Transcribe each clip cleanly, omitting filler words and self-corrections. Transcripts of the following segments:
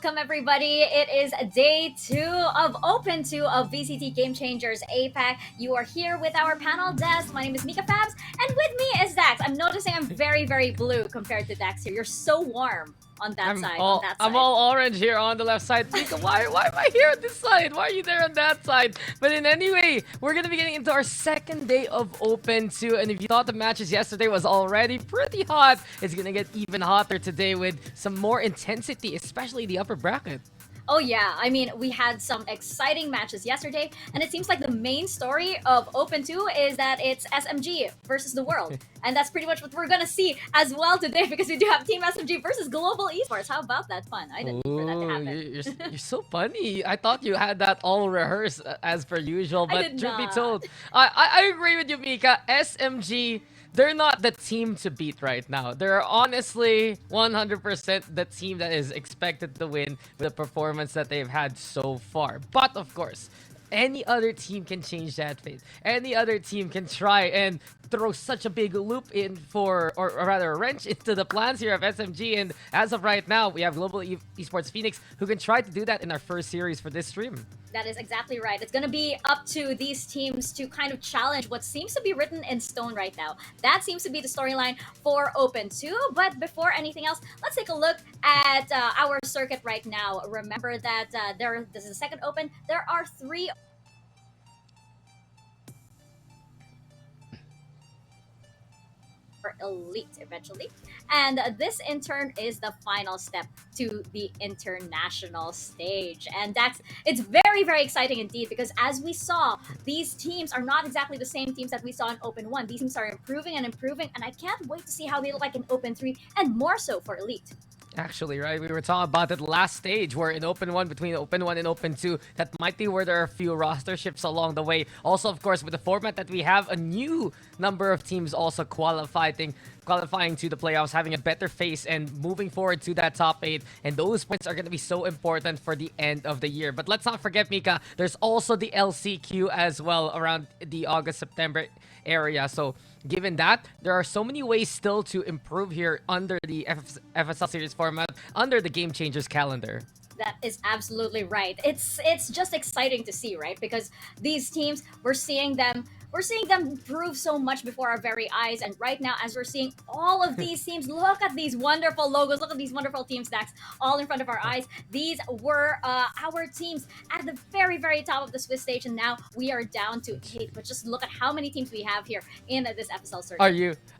Welcome everybody. It is day 2 of Open 2 of VCT Game Changers APAC. You are here with our panel Des. My name is Mika Fabs, and with me is Dax. I'm noticing I'm very, very blue compared to Dax here. You're so warm on that side. I'm all orange here on the left side. Mika, why am I here on this side? Why are you there on that side? But in any way, we're gonna be getting into our second day of Open 2, and if you thought the matches yesterday was already pretty hot, it's gonna get even hotter today with some more intensity, especially the upper bracket. Oh yeah, I mean, we had some exciting matches yesterday, and it seems like the main story of Open 2 is that it's SMG versus the world. And that's pretty much what we're gonna see as well today, because we do have Team SMG versus Global Esports. How about that fun? I didn't mean for that to happen. You're so funny. I thought you had that all rehearsed as per usual, but truth be told, I agree with you, Mika. SMG, they're not the team to beat right now. They're honestly 100% the team that is expected to win with the performance that they've had so far. But of course, any other team can change that fate. Any other team can try and throw such a big loop in for, or rather a wrench into the plans here of SMG. And as of right now, we have Global Esports Phoenix who can try to do that in our first series for this stream. That is exactly right. It's going to be up to these teams to kind of challenge what seems to be written in stone right now. That seems to be the storyline for Open 2. But before anything else, let's take a look at our circuit right now. Remember that this is the second Open. There are 3 elite eventually, and this in turn is the final step to the international stage, and it's very, very exciting indeed, because as we saw, these teams are not exactly the same teams that we saw in Open 1. These teams are improving and improving, and I can't wait to see how they look like in Open 3, and more so for elite. Actually, right, we were talking about it last stage, where in Open 1, between Open 1 and Open 2, that might be where there are a few roster shifts along the way. Also, of course, with the format that we have, a new number of teams also qualifying to the playoffs, having a better face and moving forward to that top 8. And those points are going to be so important for the end of the year. But let's not forget, Mika, there's also the LCQ as well around the August-September area. So given that, there are so many ways still to improve here under the FSL series format, under the Game Changers calendar. That is absolutely right. It's just exciting to see, right? Because these teams, we're seeing them prove so much before our very eyes. And right now, as we're seeing all of these teams, look at these wonderful logos, look at these wonderful team stacks all in front of our eyes. These were our teams at the very, very top of the Swiss stage, and now we are down to 8. But just look at how many teams we have here in this FSL circuit.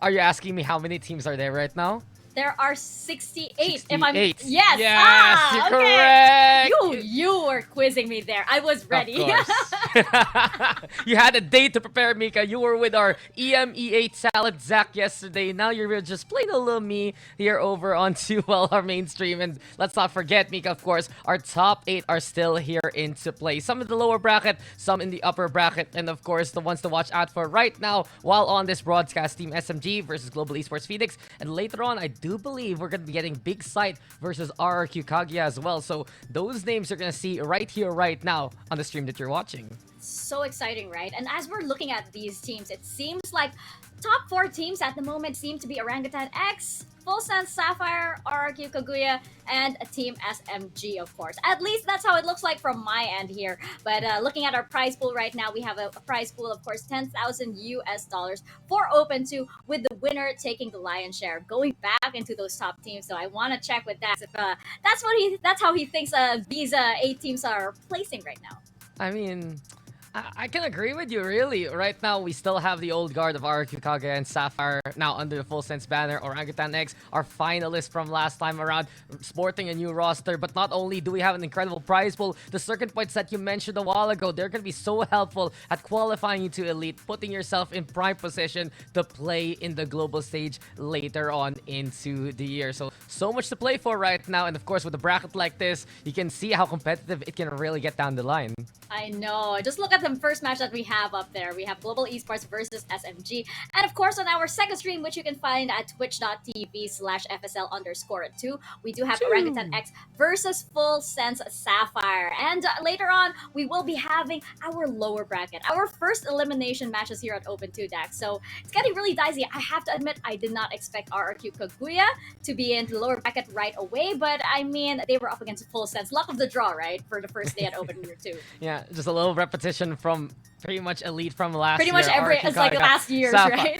Are you asking me how many teams are there right now? There are 68. 68. If I'm yes, yes, you're okay. correct. You were quizzing me there. I was ready. Of course. You had a day to prepare, Mika. You were with our EME8 Salad Zach yesterday. Now you're just playing a little me here over onto our mainstream. And let's not forget, Mika, of course, our top 8 are still here into play. Some in the lower bracket, some in the upper bracket, and of course the ones to watch out for right now while on this broadcast, Team SMG versus Global Esports Phoenix. And later on, I do believe we're going to be getting Big Sight versus RRQ Kaguya as well. So those names you're going to see right here, right now on the stream that you're watching. So exciting, right? And as we're looking at these teams, it seems like top 4 teams at the moment seem to be Orangutan X, Full Sense Sapphire, RRQ Kaguya, and Team SMG, of course. At least that's how it looks like from my end here. But looking at our prize pool right now, we have a prize pool, of course, $10,000 for Open 2, with the winner taking the lion's share, going back into those top teams. So I want to check with Dax if that's how he thinks these 8 teams are placing right now. I mean, I can agree with you, really. Right now, we still have the old guard of RRQ Kaguya and Sapphire now under the Full Sense banner. Orangutan X, our finalists from last time around, sporting a new roster. But not only do we have an incredible prize pool, the circuit points that you mentioned a while ago, they're going to be so helpful at qualifying you to Elite, putting yourself in prime position to play in the global stage later on into the year. So much to play for right now. And of course, with a bracket like this, you can see how competitive it can really get down the line. I know. Just look at the top 8 teams. They're all fighting for the top 8 spot. And we have a prize pool of $10,000 for Open 2, with the winner taking the lion's share, going back into those top teams. So I want to check with Dax if that's how he thinks these 8 teams are placing right now. I mean, I can agree with you, really. Right now, we still have the old guard of RRQ Kaguya and Sapphire now under the Full Sense banner. Orangutan X, our finalists from last time around, sporting a new roster. But not only do we have an incredible prize pool, the circuit points that you mentioned a while ago, they're going to be so helpful at qualifying you to Elite, putting yourself in prime position to play in the global stage later on into the year. So much to play for right now. And of course, with a bracket like this, you can see how competitive it can really get down the line. the first match that we have up there. We have Global Esports versus SMG. And of course, on our second stream, which you can find at twitch.tv/FSL_2, we do have Orangutan Choo. X versus Full Sense Sapphire. And later on, we will be having our lower bracket, our first elimination matches here at Open 2 Dax. So it's getting really dicey. I have to admit, I did not expect RRQ Kaguya to be in the lower bracket right away, but I mean, they were up against Full Sense. Luck of the draw, right? For the first day at Open Year 2. Yeah, just a little repetition from pretty much Elite from last Pretty year. much every, RRQ it's like Kaga, last year's, Sapphire. right?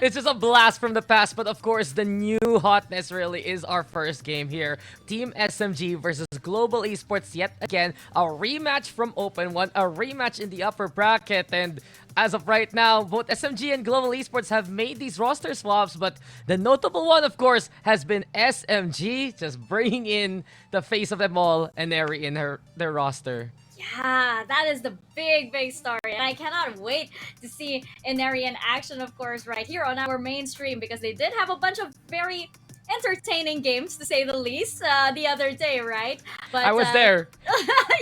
It's just a blast from the past, but of course, the new hotness really is our first game here. Team SMG versus Global Esports yet again. A rematch from Open 1, a rematch in the upper bracket, and as of right now, both SMG and Global Esports have made these roster swaps, but the notable one, of course, has been SMG just bringing in the face of them all and Neri in their roster. Yeah, that is the big story. And I cannot wait to see Inari in action, of course, right here on our main stream, because they did have a bunch of very entertaining games, to say the least, the other day, right? But I was there.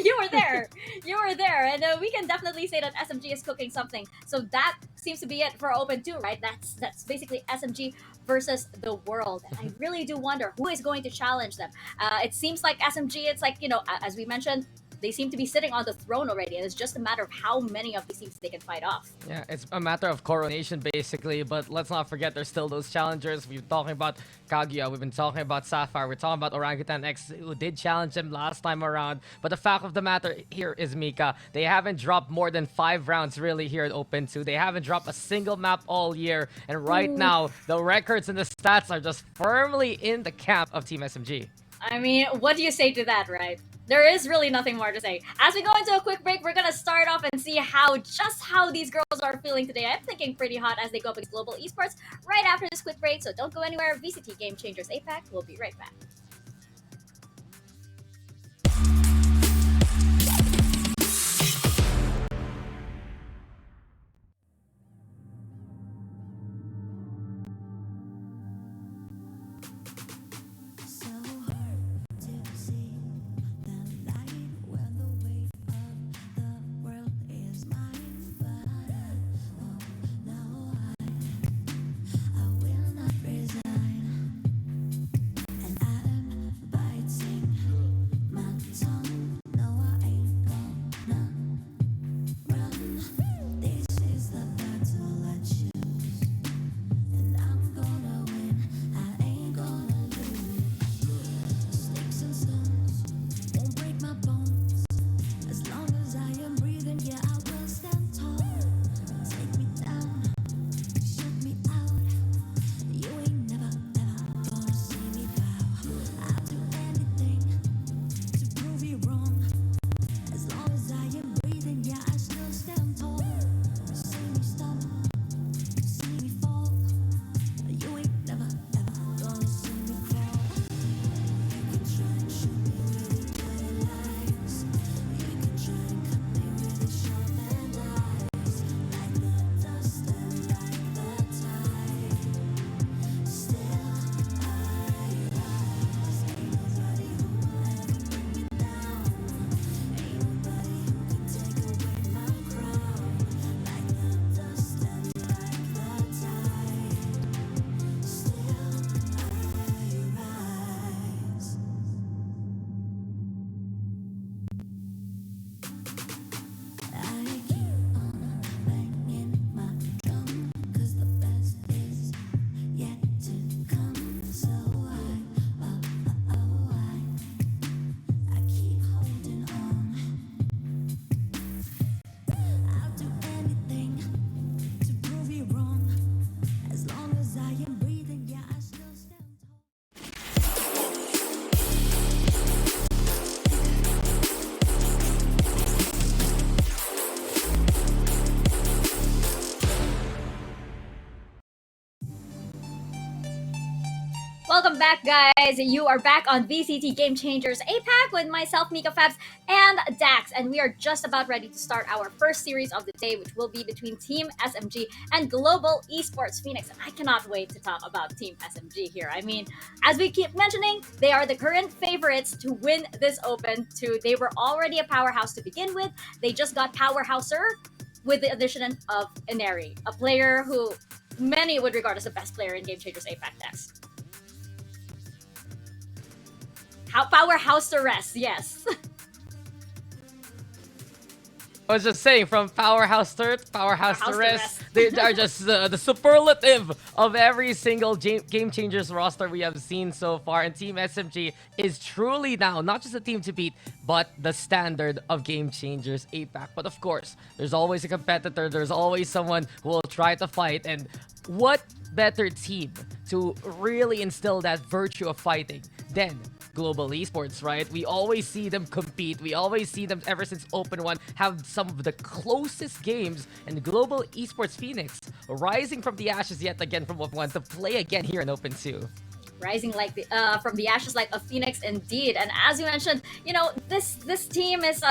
you were there. You were there. And we can definitely say that SMG is cooking something. So that seems to be it for Open 2, right? That's basically SMG versus the world. And I really do wonder who is going to challenge them. It seems like SMG, it's like, as we mentioned, they seem to be sitting on the throne already, and it's just a matter of how many of these teams they can fight off. Yeah, it's a matter of coronation, basically, but let's not forget there's still those challengers. We've been talking about Kaguya, we've been talking about Sapphire, we're talking about Orangutan X, who did challenge them last time around. But the fact of the matter here is, Mika, they haven't dropped more than 5 rounds really here at Open 2. They haven't dropped a single map all year, and right now, the records and the stats are just firmly in the camp of Team SMG. I mean, what do you say to that, right? There is really nothing more to say. As we go into a quick break, we're gonna start off and see just how these girls are feeling today. I'm thinking pretty hot as they go up against Global Esports right after this quick break, so don't go anywhere. VCT Game Changers APAC, we'll be right back. Welcome back, guys. You are back on VCT Game Changers APAC with myself, Mika Fabs, and Dax. And we are just about ready to start our first series of the day, which will be between Team SMG and Global Esports Phoenix. And I cannot wait to talk about Team SMG here. I mean, as we keep mentioning, they are the current favorites to win this Open 2. They were already a powerhouse to begin with. They just got powerhouser with the addition of Ineri, a player who many would regard as the best player in Game Changers APAC Dax. Powerhouse to rest, yes. I was just saying, from powerhouse to rest, they are just the superlative of every single Game Changers roster we have seen so far. And Team SMG is truly now not just a team to beat, but the standard of Game Changers APAC. But of course, there's always a competitor. There's always someone who will try to fight. And what better team to really instill that virtue of fighting than Global Esports, right? We always see them compete. We always see them, ever since Open 1, have some of the closest games. And Global Esports Phoenix rising from the ashes yet again from Open 1 to play again here in Open 2. Rising like from the ashes like a phoenix indeed. And as you mentioned, this team is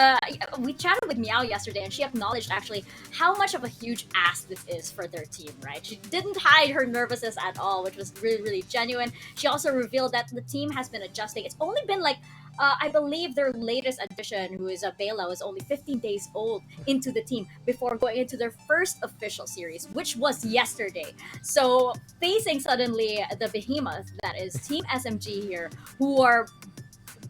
we chatted with Meow yesterday, and she acknowledged actually how much of a huge ask this is for their team, right? She didn't hide her nervousness at all, which was really, really genuine. She also revealed that the team has been adjusting. It's only been like I believe their latest addition, who is Bela, was only 15 days old into the team before going into their first official series, which was yesterday. So facing suddenly the behemoth that is Team SMG here, who are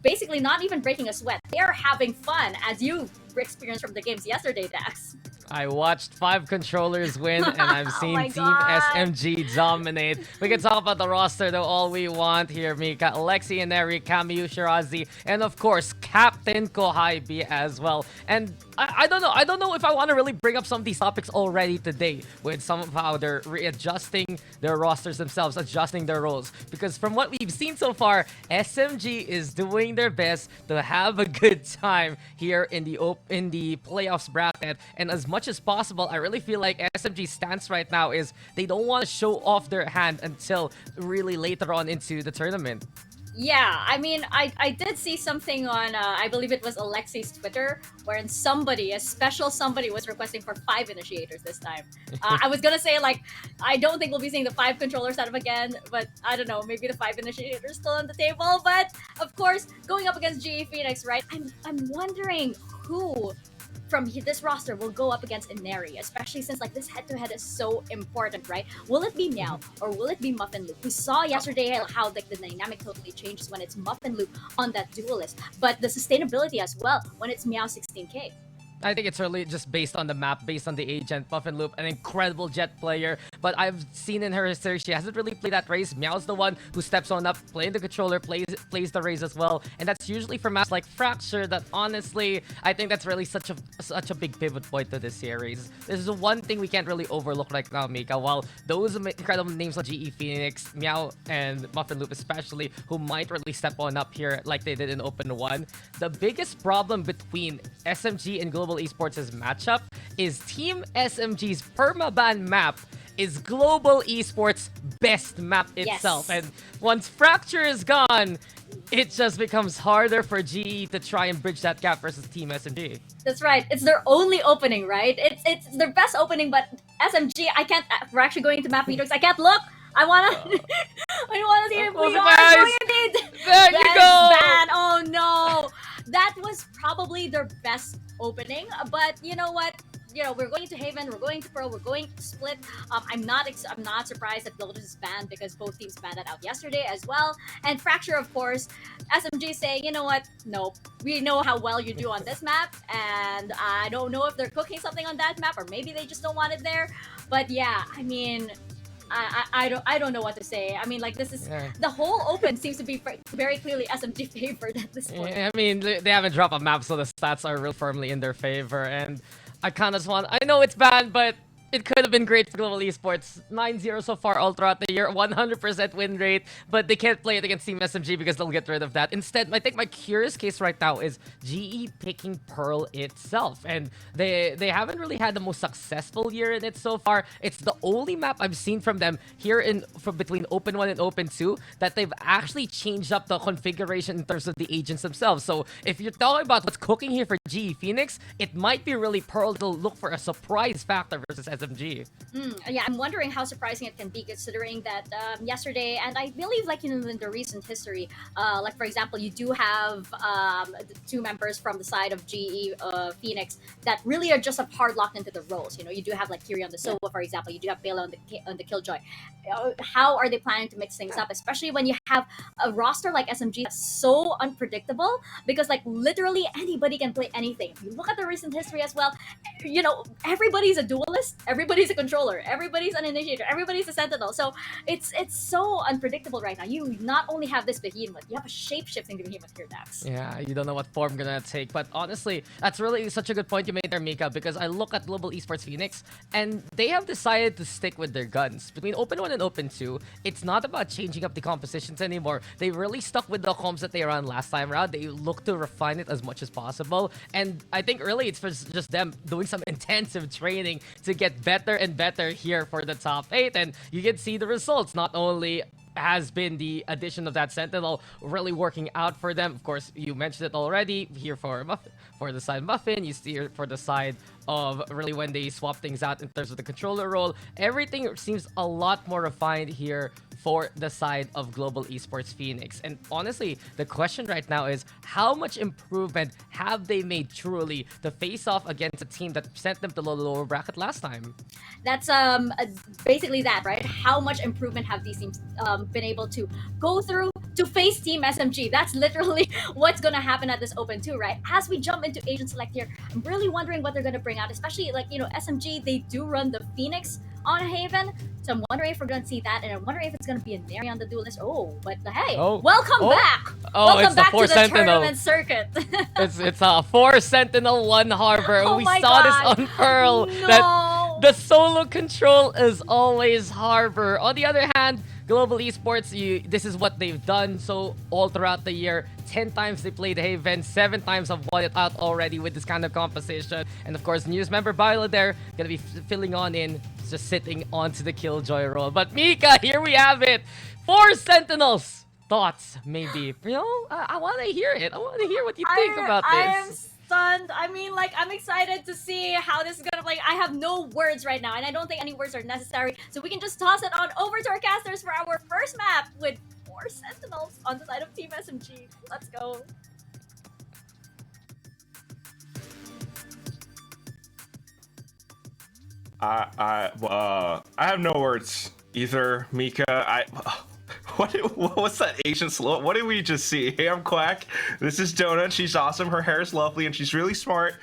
basically not even breaking a sweat. They are having fun, as you experienced from the games yesterday, Dax. I watched 5 controllers win, and I've seen Team SMG dominate. We can talk about the roster though all we want here, Mika. Alexi Ineri, Kamiyu Shirazi, and of course, Captain Kohaibi as well. And I don't know if I want to really bring up some of these topics already today, with some of how they're readjusting their rosters themselves, adjusting their roles. Because from what we've seen so far, SMG is doing their best to have a good time here in the playoffs bracket. And as much as possible, I really feel like SMG's stance right now is they don't want to show off their hand until really later on into the tournament. Yeah, I mean, I did see something on, I believe it was Alexi's Twitter, wherein somebody, a special somebody, was requesting for 5 initiators this time. I was gonna say, like, I don't think we'll be seeing the 5 controllers out of again, but I don't know, maybe the 5 initiators still on the table. But, of course, going up against GE Phoenix, right? I'm wondering who from this roster will go up against Ineri, especially since like this head-to-head is so important, right? Will it be Meow or will it be Muffin Loop? We saw yesterday how like the dynamic totally changes when it's Muffin Loop on that duelist, but the sustainability as well when it's Meow 16K. I think it's really just based on the map, based on the agent. Muffin Loop, an incredible jet player, but I've seen in her history she hasn't really played that race. Meow's the one who steps on up, playing the controller, plays the race as well, and that's usually for maps like Fracture. That honestly, I think that's really such a big pivot point to this series. This is the one thing we can't really overlook right now, Mika. While those incredible names like GE Phoenix, Meow, and Muffin Loop especially, who might really step on up here like they did in Open 1, the biggest problem between SMG and Global Esports' matchup is Team SMG's permaban map is Global Esports' best map itself. Yes. And once Fracture is gone, it just becomes harder for GE to try and bridge that gap versus Team SMG. That's right. It's their only opening, right? It's their best opening, but SMG, I can't. We're actually going to map metrics. I can't look. I wanna. I wanna see if we are going indeed. There you go. Bad. Oh no, that was probably their best opening. But you know what? We're going to Haven, we're going to Pro, we're going to Split. I'm not surprised that Lotus is banned because both teams banned that out yesterday as well. And Fracture, of course, SMG saying, you know what? Nope. We know how well you do on this map, and I don't know if they're cooking something on that map, or maybe they just don't want it there. But yeah, I mean, I don't know what to say. I mean, like, this is the whole open seems to be very clearly SMG favored at this point. I mean, they haven't dropped a map, so the stats are real firmly in their favor. And I kind of just want, I know it's banned, but it could have been great for Global Esports. 9-0 so far all throughout the year, 100% win rate, but they can't play it against Team SMG because they'll get rid of that. Instead, I think my curious case right now is GE picking Pearl itself, and they haven't really had the most successful year in it so far. It's the only map I've seen from them here from between Open 1 and Open 2 that they've actually changed up the configuration in terms of the agents themselves. So if you're talking about what's cooking here for GE Phoenix, it might be really Pearl to look for a surprise factor versus SMG. Yeah, I'm wondering how surprising it can be considering that yesterday, and I believe like in the recent history, like for example, you do have two members from the side of GE Phoenix that really are just hard locked into the roles. You know, you do have like Kiri on the Sova, for example. You do have Bela on the Killjoy. How are they planning to mix things up, especially when you have a roster like SMG that's so unpredictable? Because like literally anybody can play anything. If you look at the recent history as well, you know, everybody's a duelist, everybody's a controller, everybody's an initiator, everybody's a sentinel. So it's so unpredictable right now. You not only have this behemoth, you have a shape-shifting behemoth here, Dax. Yeah, you don't know what form gonna take. But honestly, that's really such a good point you made there, Mika, because I look at Global Esports Phoenix, and they have decided to stick with their guns. Between Open 1 and Open 2, it's not about changing up the compositions anymore. They really stuck with the comps that they ran last time around. They look to refine it as much as possible. And I think really it's just them doing some intensive training to get better and better here for the top 8. And you can see the results. Not only has been the addition of that Sentinel really working out for them. Of course, you mentioned it already here for the side Muffin. You see it for the side of really when they swap things out in terms of the controller role. Everything seems a lot more refined here for the side of Global Esports Phoenix. And honestly, the question right now is how much improvement have they made truly to face off against a team that sent them to the lower bracket last time? That's basically that, right? How much improvement have these teams been able to go through to face Team SMG? That's literally what's gonna happen at this Open 2, right? As we jump into Agent Select here, I'm really wondering what they're gonna bring out, especially like, you know, SMG, they do run the Phoenix on Haven. So I'm wondering if we're going to see that, and I'm wondering if it's going to be a Neri on the duelist. Oh, but hey, welcome back! Welcome back to the Sentinel tournament circuit. it's a 4 Sentinel, 1 Harbor. Oh we my saw God. this on Pearl. No. That the solo control is always Harbor. On the other hand, Global Esports, this is what they've done so all throughout the year. 10 times they played Haven, 7 times have won it out already with this kind of composition. And of course, news member Bila there, gonna be filling on in, just sitting onto the Killjoy role. But Mika, here we have it. 4 Sentinels. Thoughts, maybe. You know, I want to hear it. I want to hear what you think about this. I am stunned. I mean, like, I'm excited to see how this is gonna play. I have no words right now, and I don't think any words are necessary. So we can just toss it on over to our casters for our first map with 4 Sentinels on the side of Team SMG. Let's go. I have no words either, Mika. What's that Asian slow? What did we just see? Hey, I'm Quack. This is Donut. She's awesome. Her hair is lovely, and she's really smart.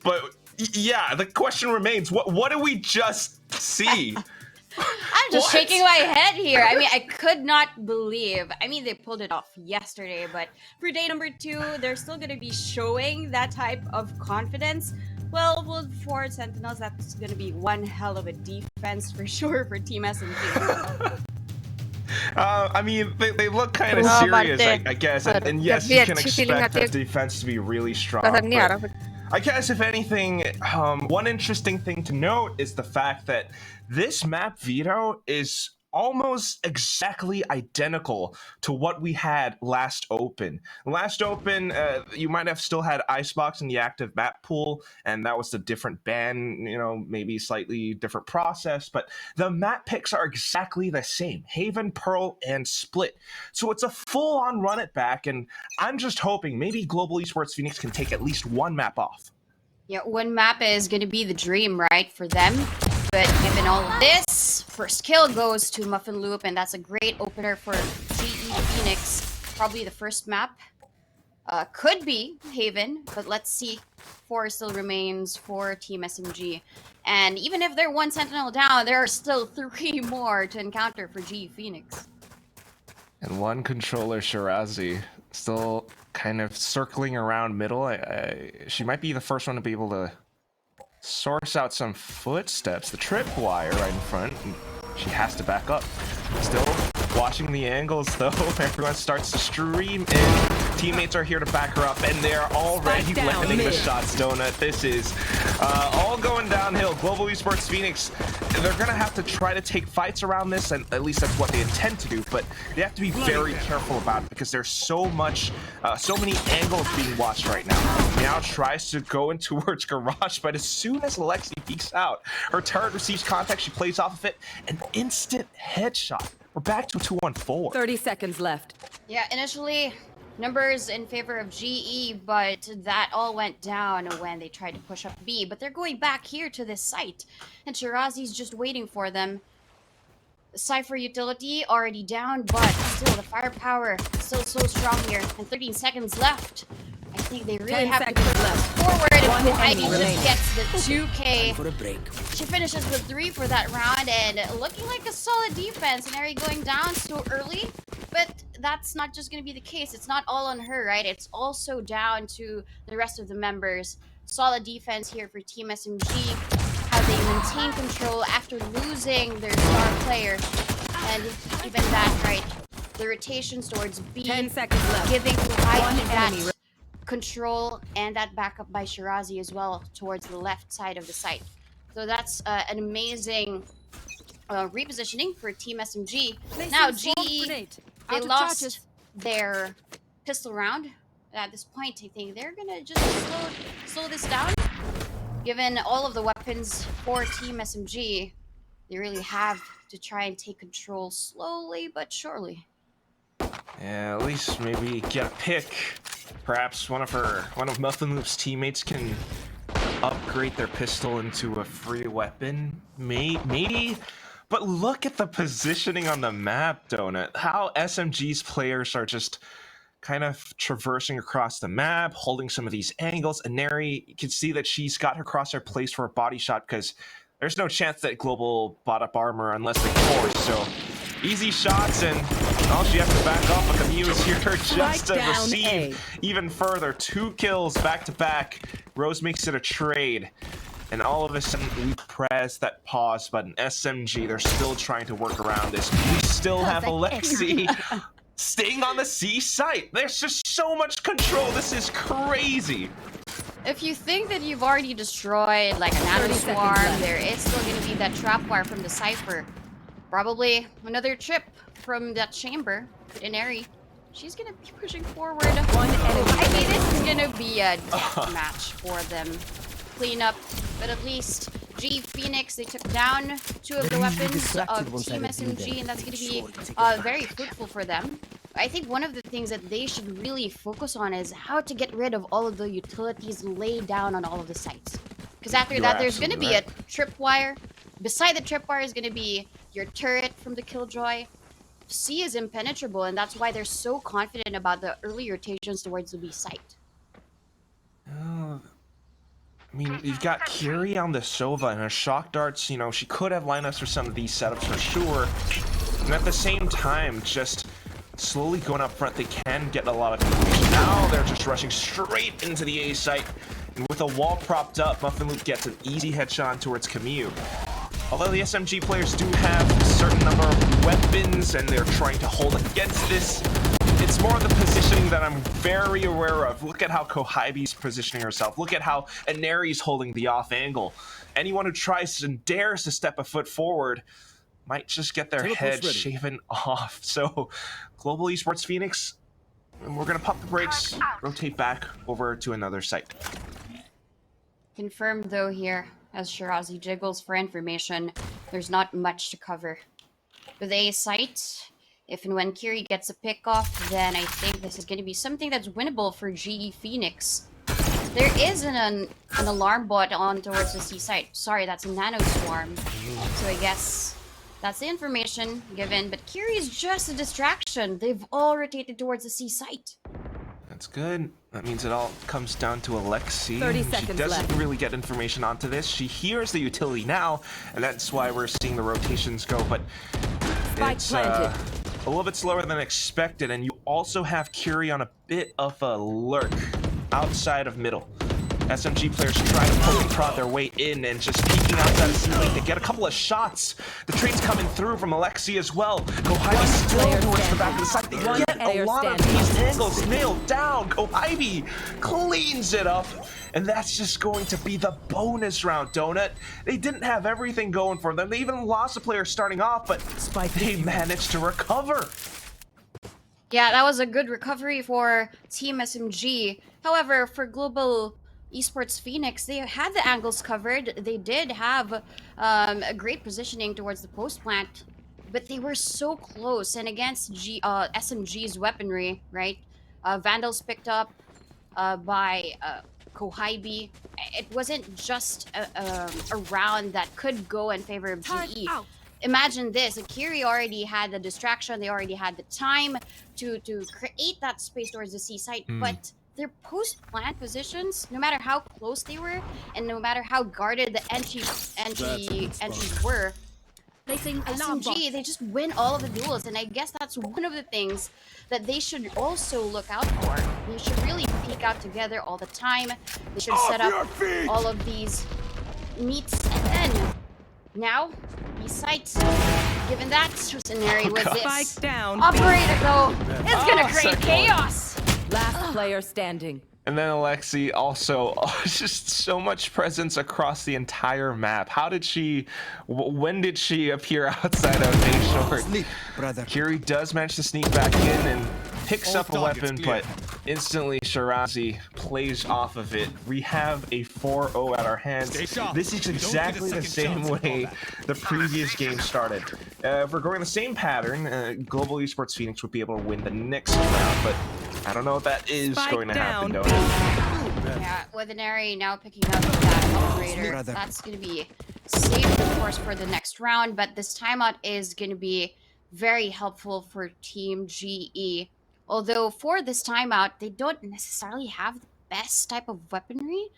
But yeah, the question remains: what did we just see? I'm just shaking my head here. I mean, I could not believe. I mean, they pulled it off yesterday, but for day number 2, they're still going to be showing that type of confidence. Well, for Sentinels, that's going to be one hell of a defense for sure for Team SMG. I mean, they look kind of serious, I guess. And yes, you can expect that defense to be really strong. But I guess, if anything, one interesting thing to note is the fact that this map, Vito, is almost exactly identical to what we had last Open. Last Open, you might have still had Icebox in the active map pool, and that was a different ban, you know, maybe slightly different process, but the map picks are exactly the same. Haven, Pearl, and Split. So it's a full-on run it back, and I'm just hoping maybe Global Esports Phoenix can take at least one map off. Yeah, one map is going to be the dream, right, for them. But given all of this, first kill goes to Muffin Loop, and that's a great opener for GE Phoenix. Probably the first map. Could be Haven, but let's see. 4 still remains for Team SMG. And even if they're 1 Sentinel down, there are still 3 more to encounter for GE Phoenix. And 1 controller, Shirazi, still kind of circling around middle. She might be the first one to be able to source out some footsteps. The tripwire right in front. She has to back up. Still watching the angles though. Everyone starts to stream in. Teammates are here to back her up, and they're already landing the shots, Donut. This is all going downhill. Global Esports Phoenix, they're going to have to try to take fights around this, and at least that's what they intend to do, but they have to be very careful about it because there's so many angles being watched right now. Now tries to go in towards Garage, but as soon as Alexi peeks out, her turret receives contact, she plays off of it, an instant headshot. We're back to a 2-on-4. 30 seconds left. Yeah, initially numbers in favor of GE, but that all went down when they tried to push up B. But they're going back here to this site, and Shirazi's just waiting for them. The Cypher utility already down, but still the firepower still so strong here. And 13 seconds left. I think they really have to push forward. And Ivy just gets the 2K. She finishes with 3 for that round, and looking like a solid defense. And Ari going down so early, but that's not just going to be the case. It's not all on her, right? It's also down to the rest of the members. Solid defense here for Team SMG. How they maintain control after losing their star player. And even that, right? The rotations towards B. 10 seconds left. Giving to Ivy that control and that backup by Shirazi as well towards the left side of the site. So that's an amazing repositioning for Team SMG. Now GE, they lost their pistol round. At this point, I think they're gonna just slow this down. Given all of the weapons for Team SMG, they really have to try and take control slowly but surely. Yeah, at least maybe get a pick. Perhaps one of Muffin Loop's teammates can upgrade their pistol into a free weapon. Maybe. But look at the positioning on the map, Donut. How SMG's players are just kind of traversing across the map, holding some of these angles. And Neri, you can see that she's got her crosshair placed for a body shot because there's no chance that Global bought up armor unless they force. So easy shots, and all she has to back off. But Camille is here just to receive even further. 2 kills back to back. Rose makes it a trade. And all of a sudden, we press that pause button. SMG, they're still trying to work around this. We still have Alexi staying on the C site. There's just so much control. This is crazy. If you think that you've already destroyed like a nano swarm, there is still going to be that trapwire from the Cypher. Probably another trip from that chamber. But Inari, she's going to be pushing forward. I mean, this is going to be a death match for them. Clean up, but at least G Phoenix, they took down 2 of the weapons of Team SMG, and that's going to be very fruitful for them. I think one of the things that they should really focus on is how to get rid of all of the utilities laid down on all of the sites. Because after that, there's going to be a tripwire. Beside the tripwire is going to be your turret from the Killjoy. C is impenetrable, and that's why they're so confident about the early rotations towards the B site. I mean, you've got Kiri on the Sova and her shock darts, you know, she could have lined ups for some of these setups for sure. And at the same time, just slowly going up front, they can get a lot of information. Now they're just rushing straight into the A site. And with a wall propped up, Muffin Loop gets an easy headshot towards Camus. Although the SMG players do have a certain number of weapons and they're trying to hold against this, it's more the positioning that I'm very aware of. Look at how Kohibi's positioning herself. Look at how Inari's holding the off angle. Anyone who tries and dares to step a foot forward might just get their head shaven off. So, Global Esports Phoenix, we're going to pump the brakes, rotate back over to another site. Confirmed though here, as Shirazi jiggles for information, there's not much to cover. With A site, if and when Kiri gets a pick off, then I think this is going to be something that's winnable for GE Phoenix. There is an alarm bot on towards the C site. Sorry, that's a nano swarm. So I guess that's the information given. But Kiri is just a distraction. They've all rotated towards the C site. That's good. That means it all comes down to Alexi. 30 She seconds doesn't left. really get information onto this. She hears the utility now, and that's why we're seeing the rotations go. But it's a little bit slower than expected, and you also have Kiri on a bit of a lurk outside of middle. SMG players try to poke and prod their way in and just peeking outside of C-Link. They get a couple of shots. The trade's coming through from Alexi as well. Kohaibi still towards the back of the site. They get a lot of these angles nailed down. Kohaibi cleans it up. And that's just going to be the bonus round, Donut. They didn't have everything going for them. They even lost a player starting off, but they managed to recover. Yeah, that was a good recovery for Team SMG. However, for Global Esports Phoenix, they had the angles covered. They did have a great positioning towards the post plant, but they were so close. And against SMG's weaponry, right? Vandals picked up by Kohaibi. It wasn't just a round that could go in favor of GE. Imagine this, Akiri already had the distraction, they already had the time to create that space towards the C site, but their post-plant positions, no matter how close they were, and no matter how guarded the entries were, SMG, they just win all of the duels, and I guess that's one of the things that they should also look out for. They should really peek out together all the time. They should set up all of these meets, and then now, B-site, given that scenario with this down. operator though, it's gonna create chaos. Last player standing. And then Alexi also, just so much presence across the entire map. How did she, when did she appear outside of A short? Kiri does manage to sneak back in and picks up a weapon, but instantly Shirazi plays off of it. We have a 4-0 at our hands. This is exactly the same way the previous game started. If we're going the same pattern, Global Esports Phoenix would be able to win the next round, but I don't know if that is going to happen, don't it? Yeah, with Inari now picking up that operator, that's going to be safe, of course, for the next round, but this timeout is going to be very helpful for Team GE. Although for this timeout, they don't necessarily have the best type of weaponry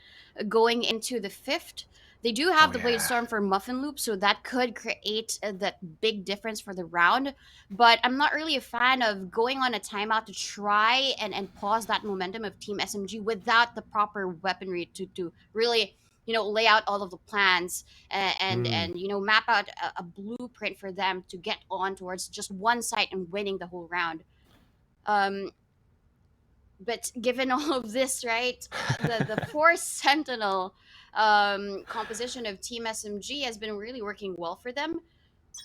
going into the 5th. They do have the Blade Storm for Muffin Loop, so that could create that big difference for the round. But I'm not really a fan of going on a timeout to try and pause that momentum of Team SMG without the proper weaponry to really, you know, lay out all of the plans and you know, map out a blueprint for them to get on towards just one site and winning the whole round. But given all of this, right, the 4 Sentinel composition of Team SMG has been really working well for them.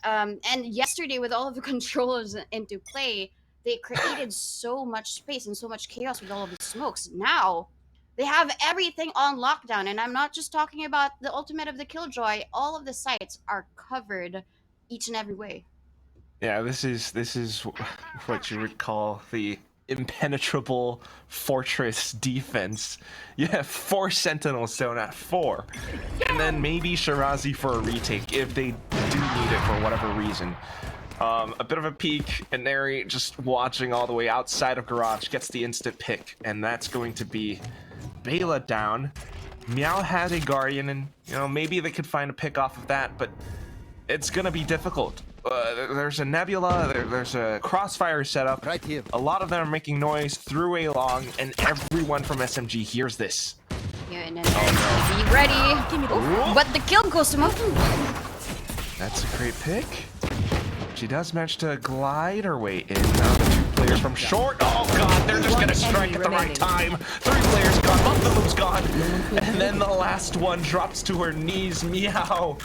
And yesterday, with all of the controllers into play, they created so much space and so much chaos with all of the smokes. Now, they have everything on lockdown, and I'm not just talking about the ultimate of the Killjoy. All of the sites are covered each and every way. Yeah, this is what you would call the impenetrable fortress defense. You have 4 Sentinels down at 4, and then maybe Shirazi for a retake if they do need it for whatever reason. A bit of a peek, and Neri just watching all the way outside of Garage gets the instant pick, and that's going to be Bela down. Meow has a Guardian, and you know, maybe they could find a pick off of that, but it's gonna be difficult. There's a Nebula, there's a Crossfire setup. Right here. A lot of them are making noise through a long, and everyone from SMG hears this. Yeah, and then be ready. But the kill goes to Muffin. That's a great pick. She does manage to glide her way in. Now the 2 players from short. Oh god, they're just gonna strike at the right time. 3 players gone, Muffin Loop's gone. And then the last one drops to her knees. Meow.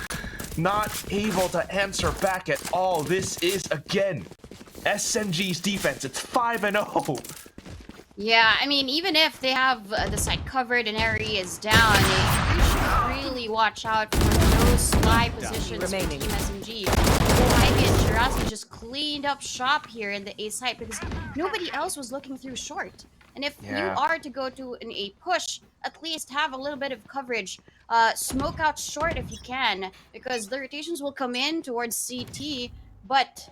Not able to answer back at all. This is, again, SMG's defense. It's 5-0. Yeah, I mean, even if they have the site covered and area is down, they should really watch out for those spy positions for Team SMG. Ivy and Shirazi just cleaned up shop here in the A site because nobody else was looking through short. And if you are to go to an A push, at least have a little bit of coverage. Smoke out short if you can, because the rotations will come in towards CT, but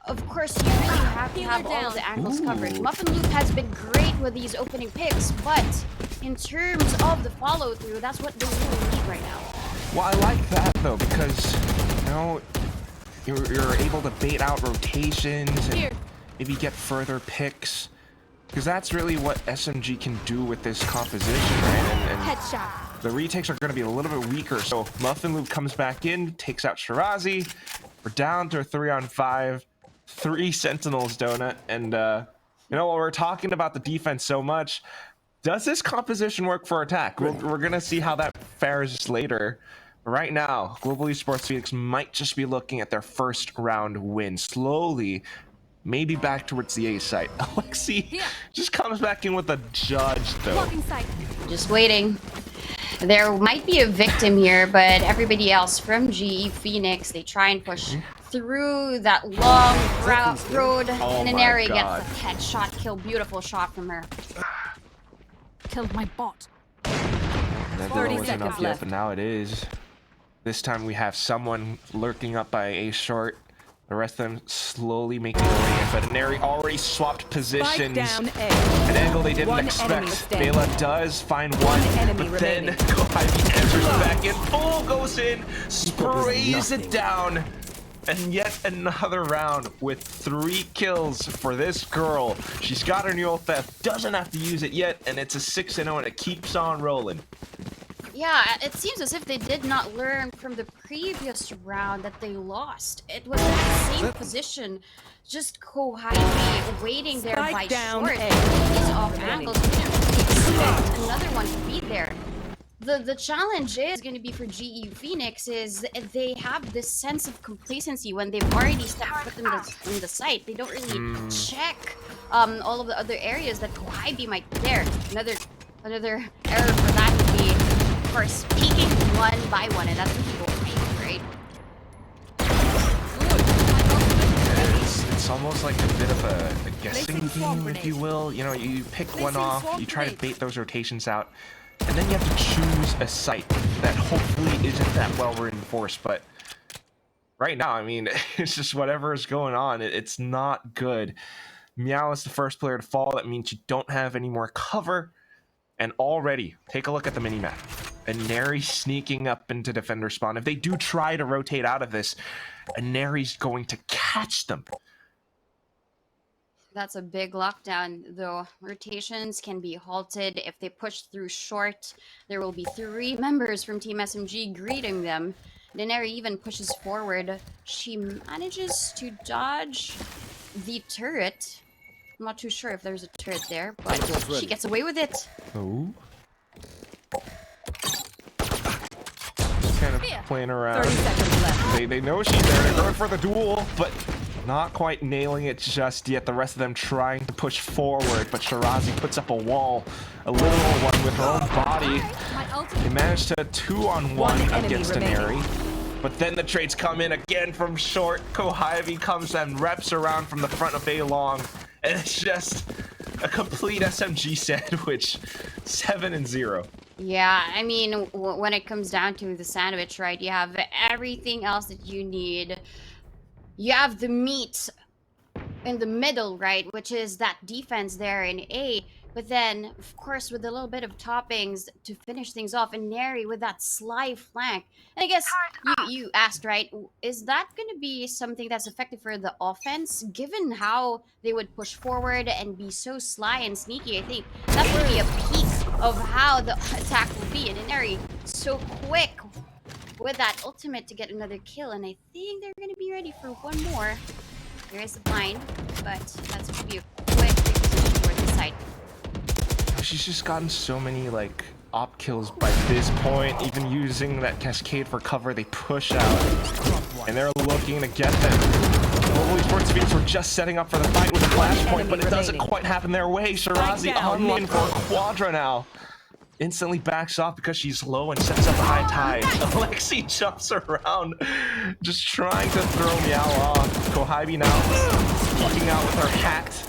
of course you really have to have all of the angles covered. Muffin Loop has been great with these opening picks, but in terms of the follow-through, that's what they really need right now. Well, I like that, though, because, you know, you're able to bait out rotations and maybe get further picks. Because that's really what SMG can do with this composition, right? And Headshot. the retakes are going to be a little bit weaker. So Muffin Loop comes back in, takes out Shirazi. We're down to a 3-on-5, 3 Sentinels, Donut. And, you know, while we're talking about the defense so much, does this composition work for attack? We're going to see how that fares later. Right now, Global Esports Phoenix might just be looking at their first round win. Slowly, maybe back towards the A site. Alexi just comes back in with a judge, though. Just waiting. There might be a victim here, but everybody else from GE Phoenix, they try and push through that long road, and Inari gets a headshot kill. Beautiful shot from her. Killed my bot. That 30 wasn't seconds up yet, left. but now it is. This time we have someone lurking up by A short. The rest of them slowly making their way in, but Inari already swapped positions. Down A. An angle they didn't One expect. enemy standing. Bela does find one, enemy but then remaining. Kohavi answers back in. Full goes in, sprays it down. And yet another round with 3 kills for this girl. She's got her new theft, doesn't have to use it yet, and it's a 6-0 and it keeps on rolling. Yeah, it seems as if they did not learn from the previous round that they lost. It was that same position, just Kohavi waiting there Spike by down short. A. He's off angles. He didn't really expect another one to be there. The challenge is going to be for GE Phoenix is they have this sense of complacency when they've already stepped foot in the site. They don't really check all of the other areas that Kohavi might be there. Another error for that would be, of course, peeking one by one, and that's what you go right? It's almost like a bit of a guessing game, if you will. You know, you pick one off, you try to bait those rotations out, and then you have to choose a site that hopefully isn't that well reinforced. But right now, I mean, it's just whatever is going on. It's not good. Meow is the first player to fall. That means you don't have any more cover. And already, take a look at the minimap. Inari sneaking up into defender spawn. If they do try to rotate out of this, Inari's going to catch them. That's a big lockdown, though. Rotations can be halted if they push through short. There will be 3 members from Team SMG greeting them. Inari even pushes forward. She manages to dodge the turret. I'm not too sure if there's a turret there, but she gets away with it. Oh. Just kind of playing around. 30 seconds left. They know she's there. They're going for the duel, but not quite nailing it just yet. The rest of them trying to push forward, but Shirazi puts up a wall. A little one with her own body. They managed to 2-on-1 against Inari. But then the trades come in again from short. Kohavi comes and reps around from the front of A long. And it's just a complete SMG sandwich. 7-0. Yeah, I mean, when it comes down to the sandwich, right, you have everything else that you need. You have the meat in the middle, right, which is that defense there in A. But then, of course, with a little bit of toppings to finish things off, and Neri with that sly flank. And I guess you asked, right, is that going to be something that's effective for the offense? Given how they would push forward and be so sly and sneaky, I think that would be a peak of how the attack will be. And Neri so quick with that ultimate to get another kill. And I think they're going to be ready for one more. There is a blind, but that's going to be a quick reposition for this side. She's just gotten so many, like, op kills by this point. Even using that cascade for cover, they push out. And they're looking to get them. Global Esports Phoenix were just setting up for the fight with a flashpoint, but it doesn't quite happen their way. Shirazi on in for a quadra now. Instantly backs off because she's low and sets up a high tide. Alexi jumps around, just trying to throw Meow off. Kohavi now looking out with her hat.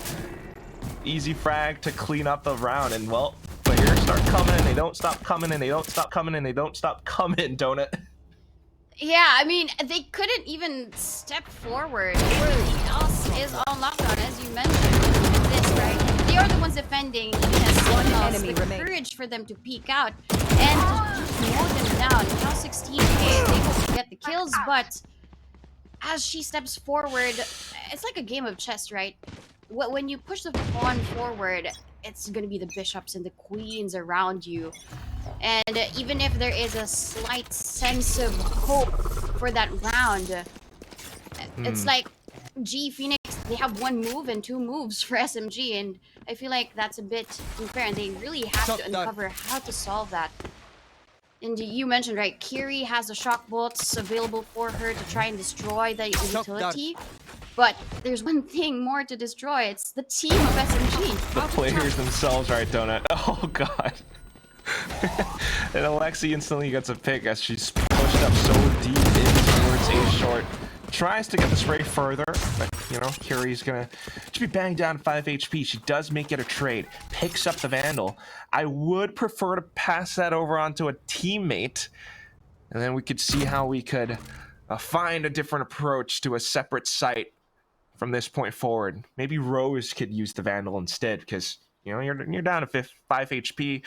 Easy frag to clean up the round, and well, players start coming and they don't stop coming and they don't stop coming and they don't stop coming, don't it? Yeah, I mean, they couldn't even step forward. Everything else is on lockdown, as you mentioned. This, right? They are the ones defending. One enemy the courage for them to peek out and just mow them down. Now 16K is able to get the kills, but as she steps forward, it's like a game of chess, right? When you push the pawn forward, it's going to be the bishops and the queens around you. And even if there is a slight sense of hope for that round, it's like G Phoenix, they have 1 move and 2 moves for SMG, and I feel like that's a bit unfair, and they really have to uncover how to solve that. And you mentioned, right, Kiri has the shock bolts available for her to try and destroy the utility. But there's one thing more to destroy. It's the team of SMG. The players themselves, right, Donut? Oh, God. And Alexi instantly gets a pick as she's pushed up so deep in towards A short. Tries to get the spray further, but, you know, Kiri's gonna be banged down 5 HP. She does make it a trade. Picks up the Vandal. I would prefer to pass that over onto a teammate, and then we could see how we could find a different approach to a separate site from this point forward. Maybe Rose could use the Vandal instead, because, you know, you're down to 5 HP.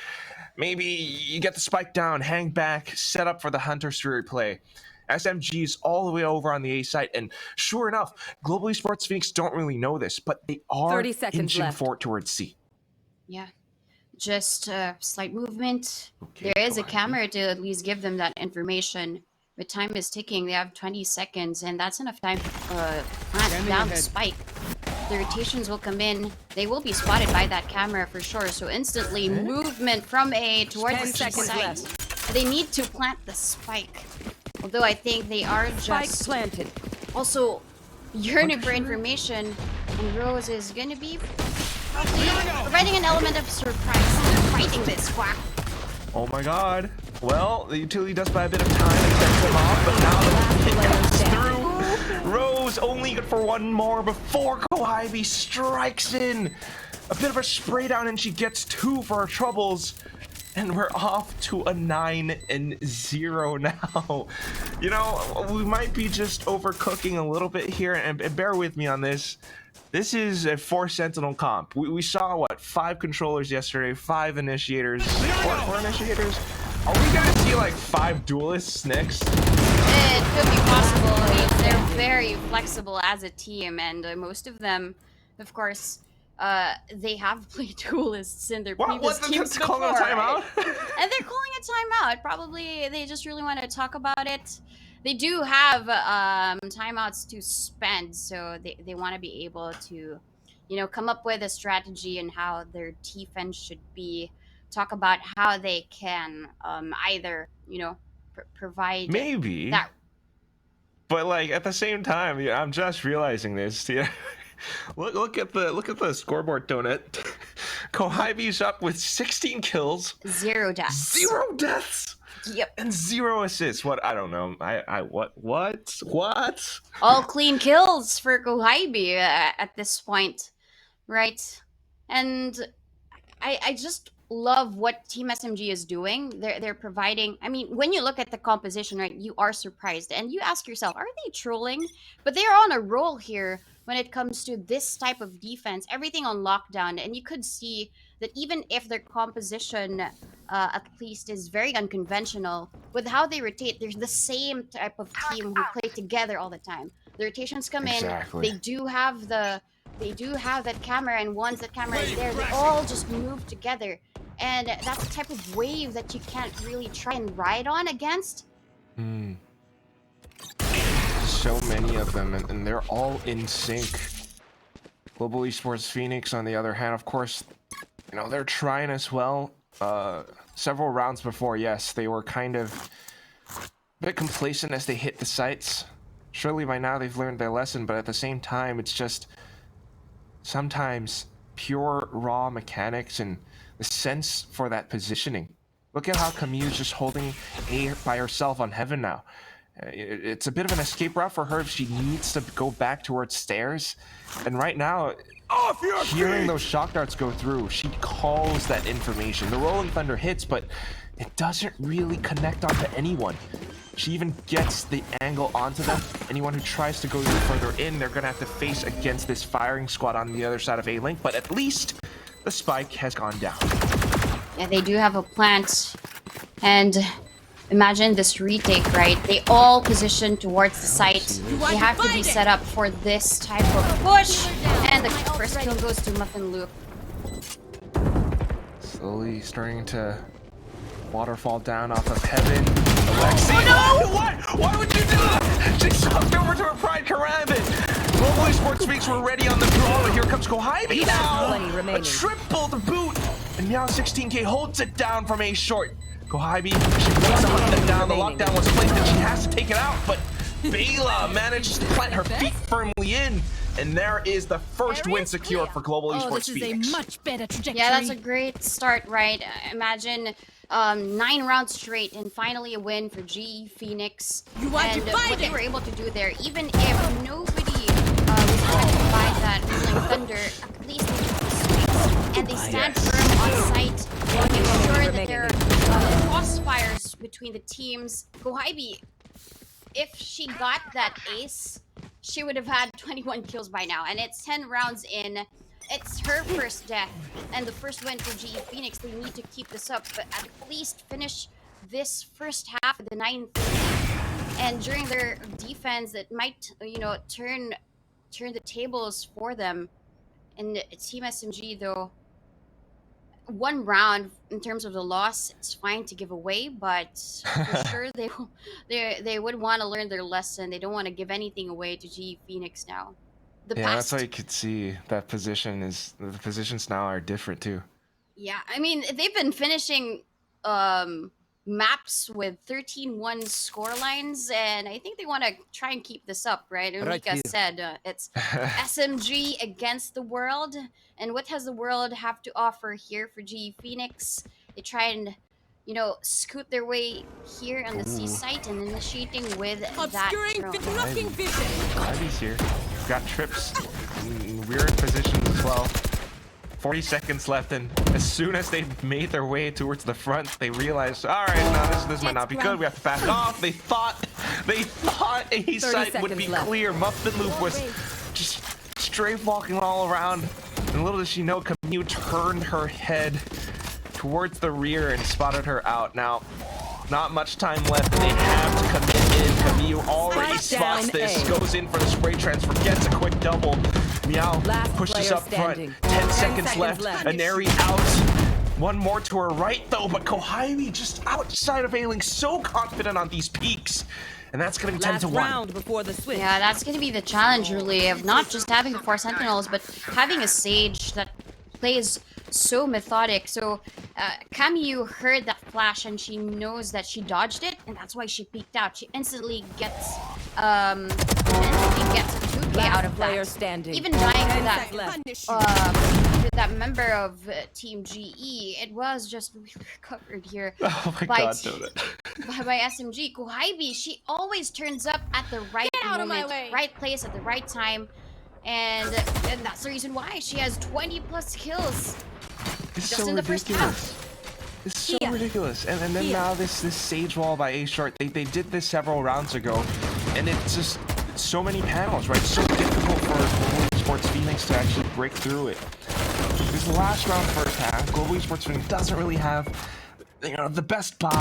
Maybe you get the spike down, hang back, set up for the Hunter's Fury play. SMG's all the way over on the A site, and sure enough, Global Esports Phoenix don't really know this, but they are inching forward towards C. Yeah, just slight movement. Okay, there is a camera to at least give them that information. But time is ticking. They have 20 seconds, and that's enough time to plant down the spike. The rotations will come in. They will be spotted by that camera for sure. So instantly, movement from A towards the C site. They need to plant the spike. Although I think they are just planted. Also yearning for information, and Rose is gonna be probably providing an element of surprise, fighting this. Wow. Oh my God. Well, the utility does buy a bit of time and sends them off, but now the hit comes through. Rose only good for 1 more before Kohibi strikes in. A bit of a spray down, and she gets 2 for her troubles. And we're off to a 9-0 now. You know, we might be just overcooking a little bit here, and bear with me on this. This is a 4 Sentinel comp. We saw, what, 5 controllers yesterday, 5 initiators, 4 initiators? Are we gonna see like 5 duelists next? It could be possible. I mean, they're very flexible as a team, and most of them, of course, they have played duelists in their previous teams before. Calling a timeout? And they're calling a timeout. Probably they just really want to talk about it. They do have timeouts to spend, so they want to be able to, you know, come up with a strategy and how their defense should be. Talk about how they can either, you know, provide maybe that. But like at the same time, yeah, I'm just realizing this. Yeah. Look at the scoreboard, Donut. Kohibi's up with 16 kills, 0 deaths. 0 deaths. Yep. And 0 assists. What? I don't know. What? All clean kills for Kohibi at this point, right? And I just love what Team SMG is doing. They're providing. I mean, when you look at the composition, right, you are surprised, and you ask yourself, are they trolling? But they are on a roll here when it comes to this type of defense. Everything on lockdown, and you could see that even if their composition at least is very unconventional, with how they rotate, there's the same type of team who play together all the time. The rotations come in. They do have that camera, and once that camera is there, they all just move together. And that's the type of wave that you can't really try and ride on against. So many of them, and they're all in sync. Global Esports Phoenix, on the other hand, of course, you know, they're trying as well. Several rounds before, yes, they were kind of a bit complacent as they hit the sites. Surely by now they've learned their lesson, but at the same time, it's just sometimes pure raw mechanics and the sense for that positioning. Look at how Camille's just holding A by herself on Heaven now. It's a bit of an escape route for her if she needs to go back towards stairs. And right now, hearing those shock darts go through, she calls that information. The Rolling Thunder hits, but it doesn't really connect onto anyone. She even gets the angle onto them. Anyone who tries to go even further in, they're gonna have to face against this firing squad on the other side of A-Link, but at least the spike has gone down. Yeah, they do have a plant, and imagine this retake, right? They all position towards the site. They have to be set up for this type of push, and the first kill goes to Muffin Loop. Slowly starting to Waterfall down off of heaven. Alexi, oh, no! What? Why would you do that? She sucked over to her Pride Karambit. Global Esports Speaks were ready on the draw, but here comes Kohibi now. A triple to boot. And now 16K holds it down from A short. Kohibi, she wants to hunt them down. The lockdown was placed and she has to take it out, but Bela manages to plant her feet firmly in. And there is the first win secure for Global Esports This is a much better trajectory. Yeah, that's a great start, right? Imagine 9 rounds straight and finally a win for GE Phoenix. And what they were able to do there, even if nobody was affected by that Rolling Thunder, at least they took the swings and they stand firm on site, making sure that there are crossfires between the teams. Kohibi, if she got that ace, she would have had 21 kills by now, and it's 10 rounds in. It's her first death, and the first win for GE Phoenix. They need to keep this up, but at least finish this first half of the 9th. And during their defense, it might, you know, turn the tables for them. And Team SMG, though, 1 round in terms of the loss, it's fine to give away, but for sure they would want to learn their lesson. They don't want to give anything away to GE Phoenix now. That's why you could see that the positions now are different too. Yeah, I mean, they've been finishing maps with 13-1 score lines, and I think they want to try and keep this up, right? And Mika said it's SMG against the world, and what has the world have to offer here for GE Phoenix? They try and, you know, scoot their way here on the C site and initiating with that drone. Ivy's here. We've got trips in weird positions as well. 40 seconds left, and as soon as they made their way towards the front, they realized, all right, no, this might not be good. We have to back off. They thought A site would be clear. Muffin Loop was just strafe walking all around, and little does she know, Camille turned her head towards the rear and spotted her out. Now, not much time left, and they have to commit in. Camille already spots this, goes in for the spray transfer, gets a quick double. Meow pushes up front. 10 seconds left. Aneri out. One more to her right, though, but Kohibi just outside of ailing, so confident on these peaks. And that's going to be 10 to 1. Before the switch. Yeah, that's going to be the challenge, really, of not just having the 4 Sentinels, but having a Sage that plays so methodic. So Camu heard that flash and she knows that she dodged it, and that's why she peeked out. She instantly gets a 2K out of that. Standing. Even dying to that member of Team GE, it was just really recovered here. Oh my god, Donut. By SMG. Kohibi, she always turns up at the right moment, right place at the right time. And that's the reason why she has 20 plus kills. It's just so in the ridiculous. First half. It's so ridiculous. And then now this Sage wall by A short. They did this several rounds ago, and it's just so many panels, right? So difficult for Global Esports Phoenix to actually break through it. This is the last round first half. Global Esports Phoenix doesn't really have, you know, the best buy.